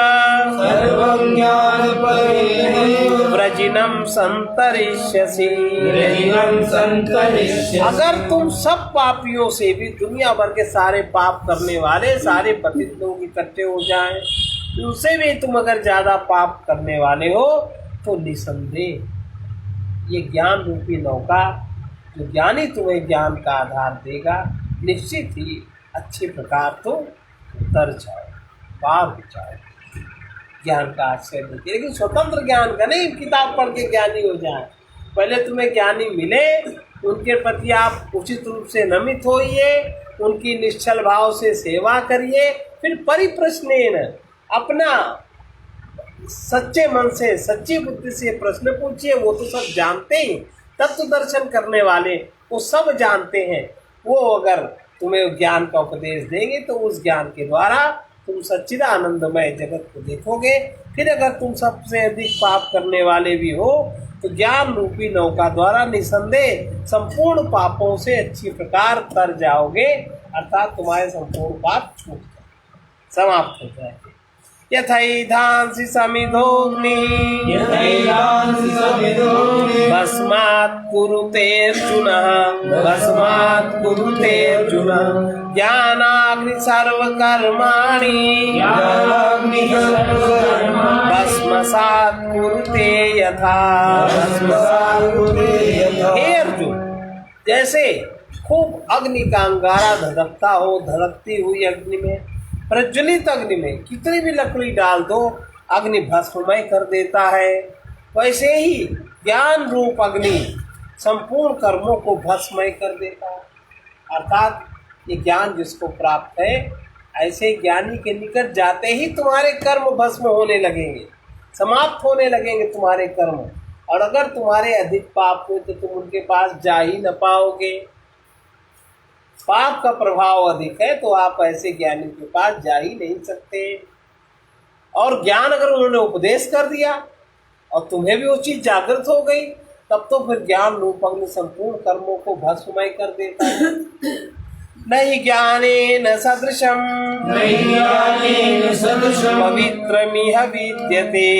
व्रजिनं सन्तरिष्यसि। व्रजिनं सन्तरिष्यसि। अगर तुम सब पापियों से भी, दुनिया भर के सारे पाप करने वाले सारे पतित लोग इकट्ठे हो जाएं, उनसे भी तुम अगर ज्यादा पाप करने वाले हो तो निसंदेह ये ज्ञान रूपी नौका जो ज्ञानी तुम्हें ज्ञान का आधार देगा, निश्चित ही अच्छे प्रकार तो उतर जाओ, पार हो जाओ, ज्ञान का आश्रय लेके। लेकिन स्वतंत्र ज्ञान का नहीं, किताब पढ़ के ज्ञानी हो जाए। पहले तुम्हें ज्ञानी मिले, उनके प्रति आप उचित रूप से नमित होइए, उनकी निश्चल भाव से सेवा करिए, फिर परिप्रश्नेन अपना सच्चे मन से सच्ची बुद्धि से प्रश्न पूछिए। वो तो सब जानते ही, तत्व दर्शन करने वाले वो सब जानते हैं। वो अगर तुम्हें ज्ञान का उपदेश देंगे तो उस ज्ञान के द्वारा तुम सच्चिदानंदमय जगत को देखोगे। फिर अगर तुम सबसे अधिक पाप करने वाले भी हो तो ज्ञान रूपी नौका द्वारा निसंदेह संपूर्ण पापों से अच्छी प्रकार तर जाओगे, अर्थात तुम्हारे संपूर्ण पाप छूट जाए, समाप्त हो जाएंगे। यथैधांसि समिधोऽग्निः भस्मात् कुरुतेऽर्जुनः ज्ञानाग्नि सर्वकर्माणि भस्मसात् कुरुते यथा। हे अर्जुन, जैसे खूब अग्नि का अंगारा धधकता हो, धधकती हुई अग्नि में, प्रज्वलित अग्नि में कितनी भी लकड़ी डाल दो अग्नि भस्ममय कर देता है, वैसे ही ज्ञान रूप अग्नि संपूर्ण कर्मों को भस्ममय कर देता है। अर्थात ये ज्ञान जिसको प्राप्त है, ऐसे ज्ञानी के निकट जाते ही तुम्हारे कर्म भस्म होने लगेंगे, समाप्त होने लगेंगे तुम्हारे कर्म। और अगर तुम्हारे अधिक पाप हुए तो तुम उनके पास जा ही न पाओगे। पाप का प्रभाव अधिक है तो आप ऐसे ज्ञानी के पास जा ही नहीं सकते। और ज्ञान अगर उन्होंने उपदेश कर दिया और तुम्हें भी वो चीज जागृत हो गई, तब तो फिर ज्ञान रूप अग्नि संपूर्ण कर्मों को भस्ममय कर देता है। नहीं ज्ञानेन सदृशं पवित्रमिह विद्यते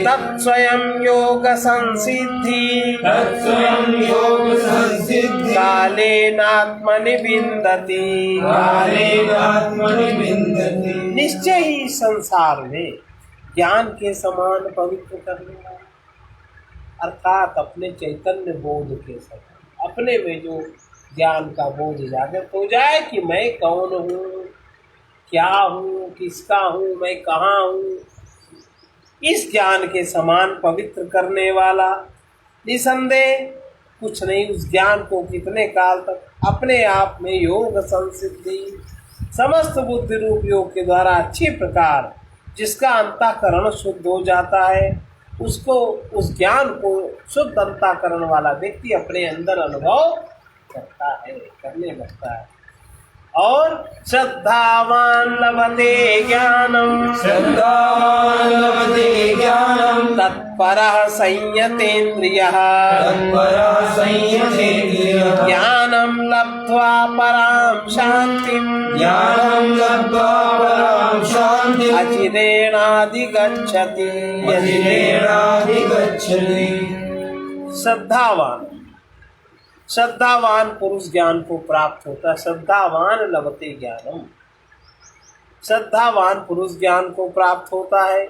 तत्स्वयं योग संसिद्धि कालेनात्मनि विन्दति। निश्चय ही संसार में ज्ञान के समान पवित्र करने वाला, अर्थात अपने चैतन्य बोध के समान, अपने में जो ज्ञान का बोध जागृत हो जाए कि मैं कौन हूँ, क्या हूँ, किसका हूँ, मैं कहाँ हूँ, इस ज्ञान के समान पवित्र करने वाला, निसंदेह कुछ नहीं उस ज्ञान को कितने काल तक अपने आप में योग संसिद्धि समस्त बुद्धि रूप योग के द्वारा अच्छी प्रकार जिसका अंतःकरण शुद्ध हो जाता है, उसको उस ज्ञान को शुद्ध अंतःकरण वाला व्यक्ति अपने अंदर अनुभव करता है, करने लगता है। और श्रद्धावान लभते ज्ञानम तत्परः संयतेन्द्रियः ज्ञानम लब्ध्वा परां शांतिम अचिरेणाधिगच्छति। श्रद्धावान पुरुष ज्ञान को प्राप्त होता है। श्रद्धावान लभते ज्ञानम, श्रद्धावान पुरुष ज्ञान को प्राप्त होता है।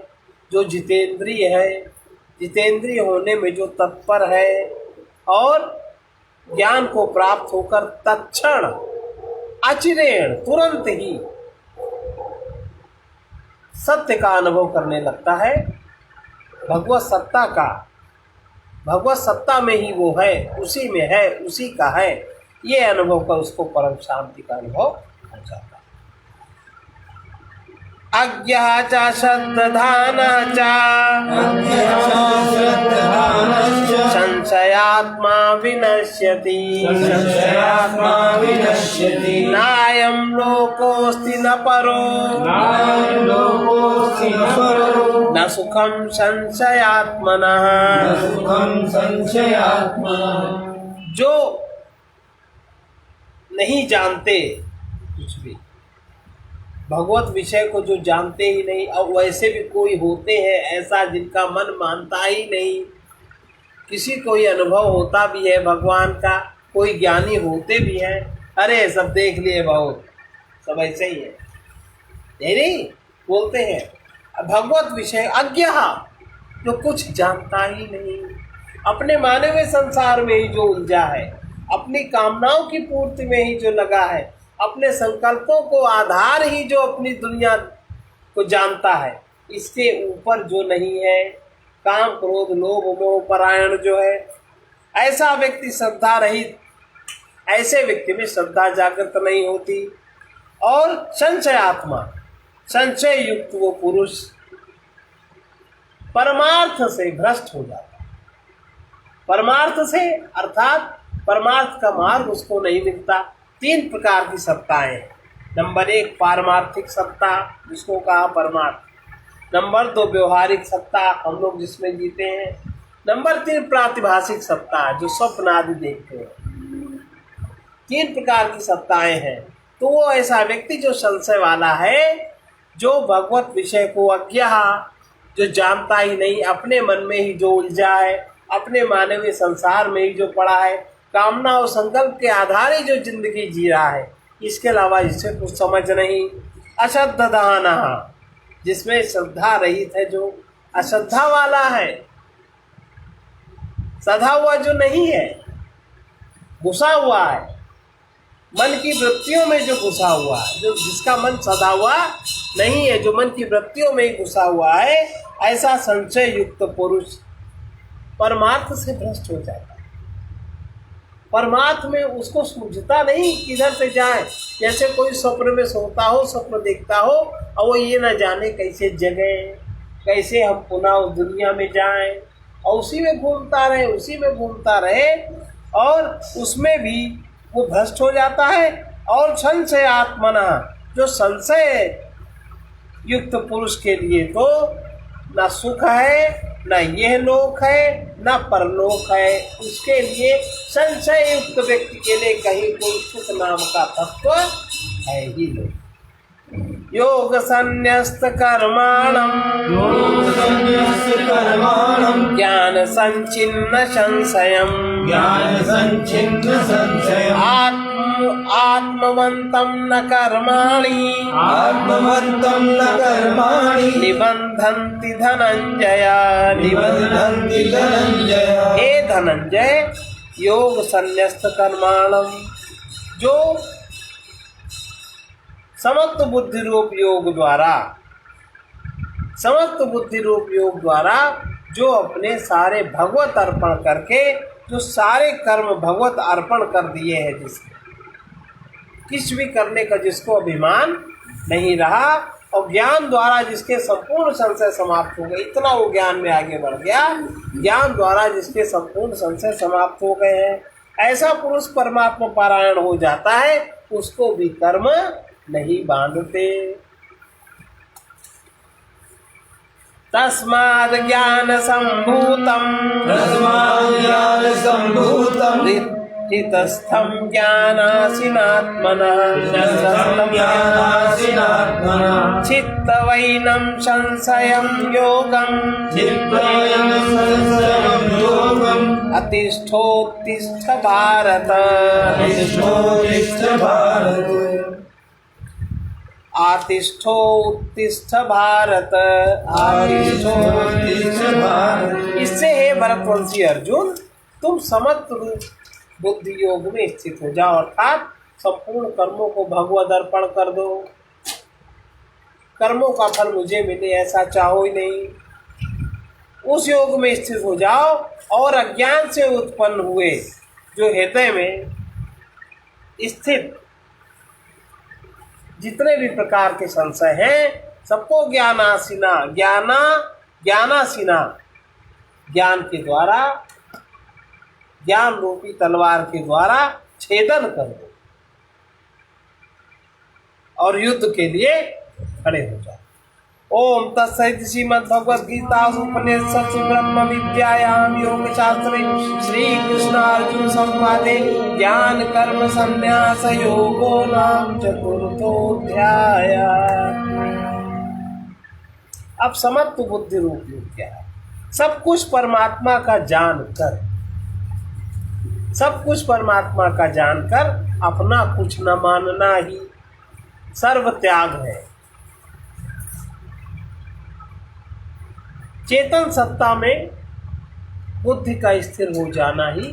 जो जितेंद्रिय है, जितेंद्रिय होने में जो तत्पर है और ज्ञान को प्राप्त होकर तत्क्षण अचिरेण तुरंत ही सत्य का अनुभव करने लगता है, भगवत सत्ता का, भगवत सत्ता में ही वो है, उसी में है, उसी का है, ये अनुभव कर उसको परम शांति का अनुभव हो जाता है। अज्ञः च श्रद्धानः च अज्ञानश्रद्धानश्च संशयात्मा विनश्यति संशयात्मा विनश्यति नायं लोकोऽस्ति न परो नायं लोकोऽस्ति न परो न सुखं संशयात्मनः। न सुखं संशयात्मनः। जो नहीं जानते कुछ भी, भगवत विषय को जो जानते ही नहीं, और वैसे भी कोई होते हैं ऐसा जिनका मन मानता ही नहीं, किसी को ये अनुभव होता भी है भगवान का, कोई ज्ञानी होते भी हैं, अरे सब देख लिए बहुत, सब ऐसे ही है, नहीं बोलते हैं। भगवत विषय अज्ञः, जो कुछ जानता ही नहीं, अपने माने हुए संसार में ही जो उलझा है, अपनी कामनाओं की पूर्ति में ही जो लगा है, अपने संकल्पों को आधार ही जो अपनी दुनिया को जानता है, इसके ऊपर जो नहीं है, काम क्रोध लोभ मोह परायण जो है, ऐसा व्यक्ति श्रद्धा रहित, ऐसे व्यक्ति में श्रद्धा जागृत नहीं होती। और संशयात्मा, संशय युक्त वो पुरुष परमार्थ से भ्रष्ट हो जाता है। परमार्थ से अर्थात परमार्थ का मार्ग उसको नहीं मिलता। तीन प्रकार की सत्ताएं हैं। नंबर 1 पारमार्थिक सत्ता, जिसको कहा परमार्थ। नंबर 2 व्यवहारिक सत्ता, हम लोग जिसमें जीते हैं। नंबर 3 प्रातिभाषिक सत्ता, जो स्वप्न आदि देखते हैं। 3 प्रकार की सत्ताएं हैं। तो वो ऐसा व्यक्ति जो संशय वाला है, जो भगवत विषय को अज्ञः, जो जानता ही नहीं, अपने मन में ही जो उलझा है, अपने माने हुए संसार में ही जो पड़ा है, कामना और संकल्प के आधार ही जो जिंदगी जी रहा है, इसके अलावा इससे कुछ समझ नहीं। अश्रद्धानः, जिसमें श्रद्धा रहित है, जो अश्रद्धा वाला है, सधा हुआ जो नहीं है, घुसा हुआ है, मन की वृत्तियों में जो घुसा हुआ है, जो जिसका मन सदा हुआ नहीं है, जो मन की वृत्तियों में ही घुसा हुआ है, ऐसा संशय युक्त पुरुष परमार्थ से भ्रष्ट हो जाता है। परमार्थ में उसको सूझता नहीं किधर से जाए। जैसे कोई स्वप्न में सोता हो, स्वप्न देखता हो, और वो ये न जाने कैसे जगे, कैसे हम पुनः उस दुनिया में जाएं, और उसी में घूमता रहे, उसी में घूमता रहे, और उसमें भी वो भ्रष्ट हो जाता है। और संशय आत्मना, जो संशय युक्त पुरुष के लिए तो ना सुख है, न यह लोक है, न परलोक है। उसके लिए संशय युक्त व्यक्ति के लिए कहीं कोई सुख नाम का तत्व है ही नहीं। योग संन्यस्त कर्माणम ज्ञान संचिन्न संशयम आत्मवन्तं न कर्माणि निबन्धन्ति धनंजय। हे धनंजय, योग संन्यस्त कर्माणम, जो समत्व बुद्धि रूप योग द्वारा, समत्व बुद्धि रूप योग द्वारा जो अपने सारे भगवत अर्पण करके, जो सारे कर्म भगवत अर्पण कर दिए हैं, जिसने किस भी करने का जिसको अभिमान नहीं रहा, और ज्ञान द्वारा जिसके संपूर्ण संशय समाप्त हो गए, इतना वो ज्ञान में आगे बढ़ गया, ज्ञान द्वारा जिसके संपूर्ण संशय समाप्त हो गए हैं, ऐसा पुरुष परमात्मा पारायण हो जाता है। उसको भी कर्म नहीं बांधते। तस्माद् ज्ञान संभूतम हितस्थं ज्ञानासिनात्मनः चित्तवैनं संशयं योगम् अतिष्ठोत्तिष्ठ भारत। आतिष्ठो उत्तिष्ठ भारत, इससे हे भरतवंशी अर्जुन, तुम समत्व रूप बुद्धि योग में स्थित हो जाओ, अर्थात संपूर्ण कर्मों को भगवद अर्पण कर दो। कर्मों का फल मुझे मिले ऐसा चाहो ही नहीं, उस योग में स्थित हो जाओ। और अज्ञान से उत्पन्न हुए जो हृदय में स्थित जितने भी प्रकार के संशय हैं, सबको ज्ञानासीना, ज्ञानासीना, ज्ञान के द्वारा, ज्ञान रूपी तलवार के द्वारा छेदन कर दो और युद्ध के लिए खड़े हो जाओ। ओम तत्सदिति श्रीमद्भगवद गीता उपनिषद ब्रह्म विद्यायाम योग शास्त्रे श्री कृष्ण अर्जुन संवादे ज्ञान कर्म संन्यास योगो नाम चतुर्थोऽध्याय। अब समत्व बुद्धि रूप योग क्या है? सब कुछ परमात्मा का जानकर, सब कुछ परमात्मा का जानकर अपना कुछ न मानना ही सर्व त्याग है। चेतन सत्ता में बुद्धि का स्थिर हो जाना ही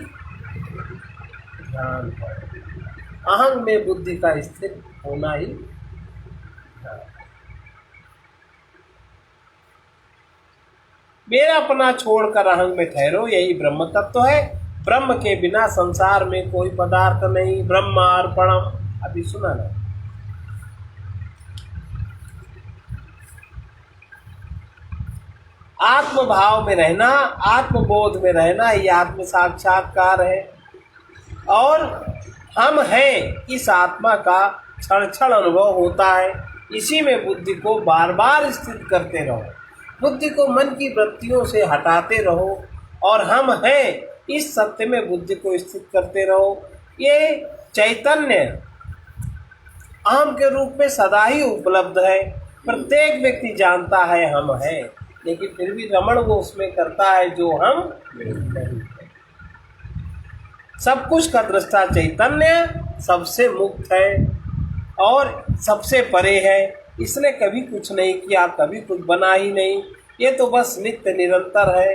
ध्यान है। अहंग में बुद्धि का स्थिर होना ही ध्यान। मेरा अपना छोड़कर अहंग में ठहरो, यही ब्रह्म तत्व है। ब्रह्म के बिना संसार में कोई पदार्थ नहीं। ब्रह्मार्पणम, अभी सुना ना। आत्म भाव में रहना, आत्मबोध में रहना, ये आत्म साक्षात्कार है। और हम हैं, इस आत्मा का क्षण क्षण अनुभव होता है। इसी में बुद्धि को बार बार स्थित करते रहो, बुद्धि को मन की वृत्तियों से हटाते रहो और हम हैं, इस सत्य में बुद्धि को स्थित करते रहो। ये चैतन्य अहम के रूप में सदा ही उपलब्ध है। प्रत्येक व्यक्ति जानता है हम हैं, लेकिन फिर भी रमण वो उसमें करता है जो हम नहीं। सब कुछ का दृष्टा चैतन्य सबसे मुक्त है और सबसे परे है। इसने कभी कुछ नहीं किया, कभी कुछ बना ही नहीं। ये तो बस नित्य निरंतर है,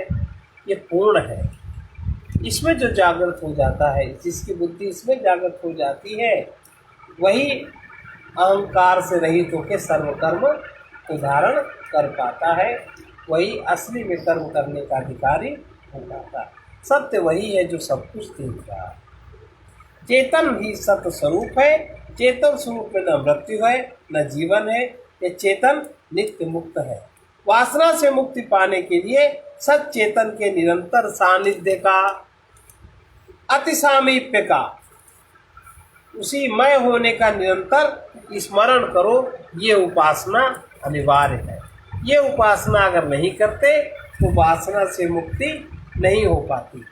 ये पूर्ण है। इसमें जो जागृत हो जाता है, जिसकी बुद्धि इसमें जागृत हो जाती है, वही अहंकार से रहित होकर सर्वकर्म को धारण कर पाता है। वही असली में कर्म करने का अधिकारी हो पाता है। सत्य वही है जो सब कुछ देख रहा है। चेतन ही सत्य स्वरूप है। चेतन स्वरूप में न मृत्यु है न जीवन है। ये चेतन नित्य मुक्त है। वासना से मुक्ति पाने के लिए सत चेतन के निरंतर सानिध्य का, अति सामीप्य का, उसी मय होने का निरंतर स्मरण करो। ये उपासना अनिवार्य है। ये उपासना अगर नहीं करते तो वासना से मुक्ति नहीं हो पाती।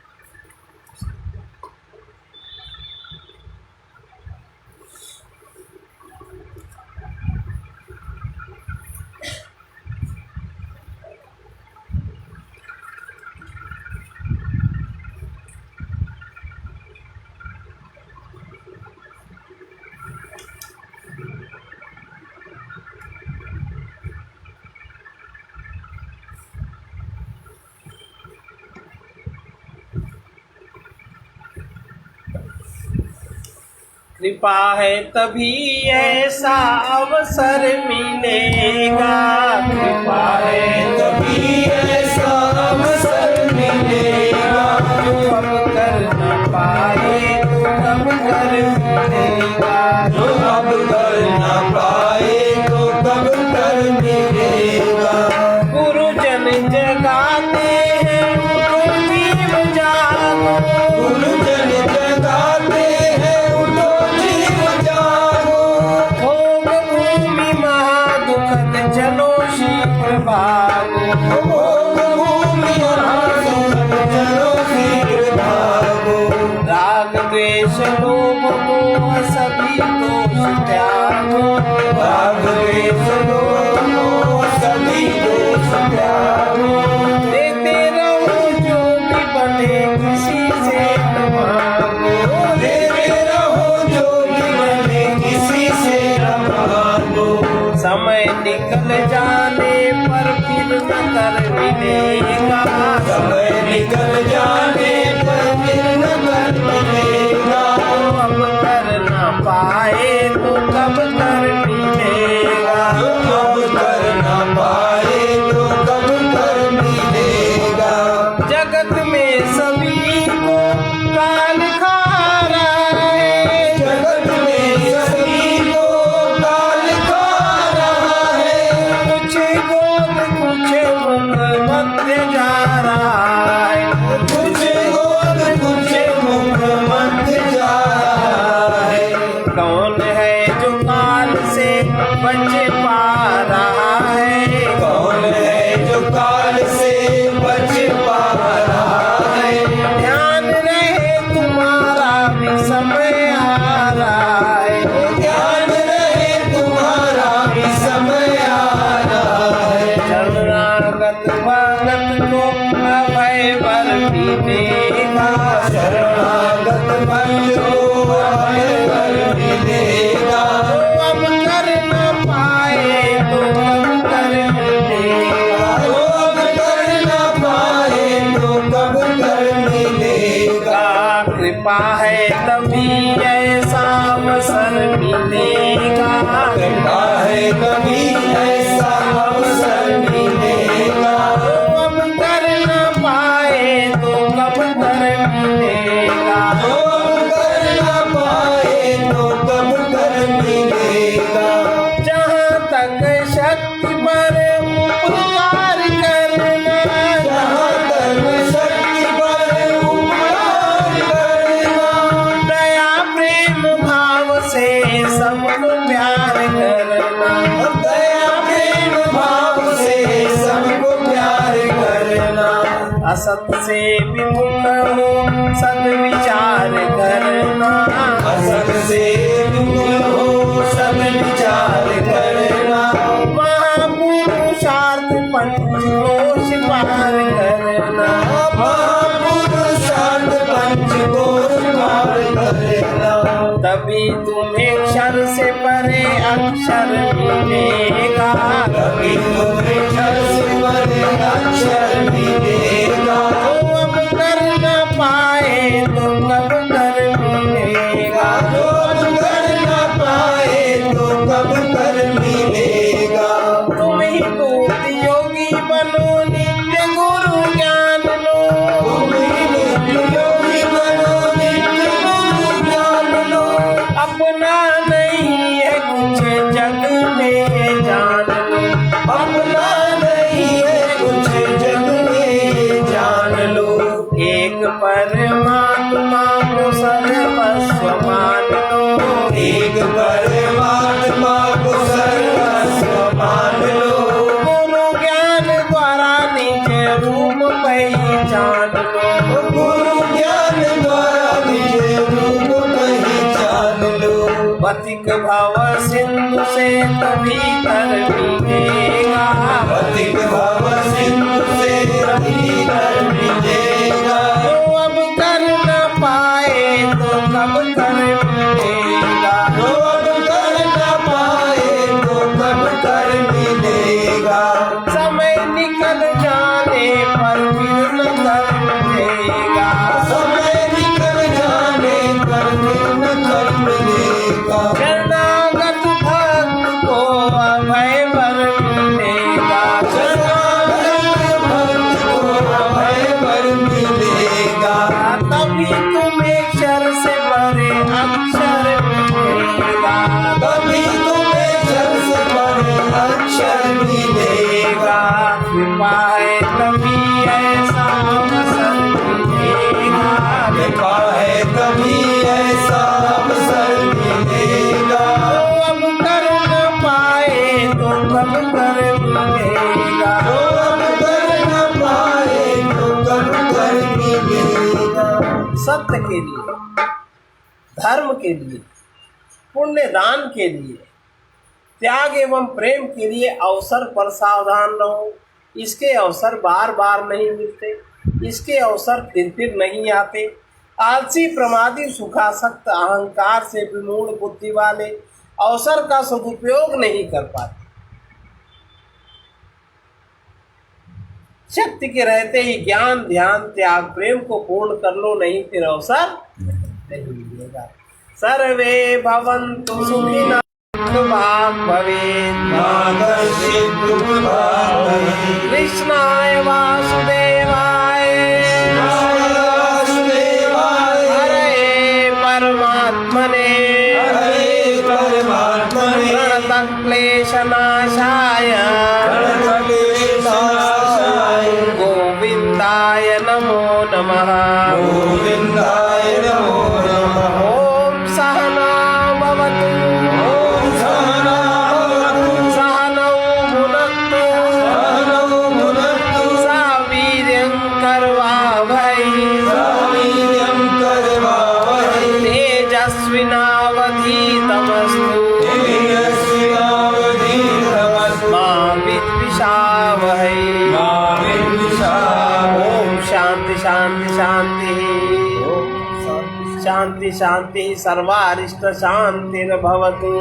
कृपा है तभी ऐसा अवसर मिलेगा। कृपा है तभी ऐसा अवसर मिलेगा। जो अब कर न पाए तो कब कर मिलेगा। जो अब कर न पाए तो कब कर मिलेगा। गुरुजन जगाते हैं तो जीव जागो। गुरुजन जगाते हैं उठो जीव जागो। भोग भूमि महादुखद चलो शीघ्र भागो। भोग भूमि महासुखद चलो शीघ्र भागो। राग द्वेष लोभ मोह सभी दोष त्यागो। राग द्वेष लोभ मोह सभी दोष त्यागो। देते रहो जो भी बने किसी से न मांगो। देते रहो जो भी बने किसी से न मांगो। समय निकल जाने पर फिर न कर मिलेगा। समय निकल जाने पर फिर न कर मिलेगा। अब कर न पाए तो कब कर मिलेगा। अब कर न पाए तो कब कर मिलेगा। जगत में सभी को काल खा रहा है। जगत में सभी को काल खा रहा है। तो बच पा रहा है? कौन है जो काल से बच पा रहा है? ध्यान रहे तुम्हारा भी समय आ रहा है। ध्यान रहे तुम्हारा भी समय आ रहा है। शरणागत भगत को अभय वर मिलेगा। शरणागत भक्त को अभय वर मिलेगा। अब कर न पाए तो कब कर मिलेगा। अब कर न पाए तो कब कर मिलेगा। कृपा है तभी ऐसा अवसर मिलेगा। कृपा है कभी ऐसा अवसर मिलेगा। अब कर न पाए तो कब कर मिलेगा। अब कर न पाए तो कब कर मिलेगा। जहाँ तक शक्ति पर उपकार करना। जहाँ तक शक्ति पर उपकार करना। दया प्रेम भाव से सबको प्यार करना। दया प्रेम भाव से सबको प्यार करना। असत से विमुख हो सद्विचार करना। असत से विमुख हो सद्विचार करना। महापुरुषार्थ पंचकोश पार करना। महापुरुषार्थ पंचकोश पार करना। तभी तुम्हें क्षर से परे अक्षर मिलेगा। कभी तुम्हें क्षर से परे अक्षर मिलेगा। तो अब कर न पाए तो कब कर मिलेगा। जो अब कर न पाए तो कब कर मिलेगा। तुम ही पूर्ण योगी बनो नित्य गुरु ज्ञान लो। तुम ही नित्य योगी बनो नित्य गुरु ज्ञान लो। अपना नहीं है कुछ जग में जान लो। अपना नहीं है कुछ जग में जान लो। एक परमात्मा को सर्वस्व मान लो। एक परमात्मा को सर्वस्व मान लो। गुरु ज्ञान द्वारा निज रूप पहचान लो। गुरु ज्ञान द्वारा निज रूप पहचान लो। पथिक भव सिंधु से तभी तर मिलेगा। पथिक भव सिंधु से तभी तर मिलेगा। तो अब कर न पाए तो कब कर मिलेगा। जो अब कर न पाए तो कब कर मिलेगा। समय निकल जाने पर फिर न कर मिलेगा। समय निकल जाने पर फिर न कर मिलेगा। शरणागत भक्त को अभय वर मिलेगा। शरणागत भक्त को अभय वर मिलेगा। तभी तुम्हें क्षर से परे अक्षर मिलेगा। कभी तुम्हें क्षर से परे अक्षर मिलेगा। कृपा है तभी ऐसा अवसर मिलेगा। कृपा है कभी ऐसा अवसर मिलेगा। तो अब कर न पाए तो कब कर मिलेगा। जो अब कर न पाए तो कब कर मिलेगा। सत्य के लिए, धर्म के लिए, पुण्य दान के लिए, त्याग एवं प्रेम के लिए अवसर पर सावधान रहो। इसके अवसर बार बार नहीं मिलते। इसके अवसर फिर नहीं आते। आलसी प्रमादी सुखासक्त अहंकार से विमूढ़ बुद्धि वाले अवसर का सदुपयोग नहीं कर पाते। शक्ति के रहते ही ज्ञान ध्यान त्याग प्रेम को पूर्ण कर लो, नहीं फिर अवसर नहीं मिलेगा। सर्वे भवन्तु सुखिनः भाग भवेत्। नागर्षित दुख भाग भवेत्। कृष्णाय वासुदेवाय वासुदेवाय हरे परमात्मने हरे परमात्मने प्रणतः क्लेशनाशाय प्रणतक्लेशनाशाय गोविन्दाय नमो नमः। गोविन्दाय नमो नमः। ॐ सहना भवतु। ॐ सहना भवतु। शांति ओम शांति शांति शांति सर्वारिष्ट शांतिर्भवतु।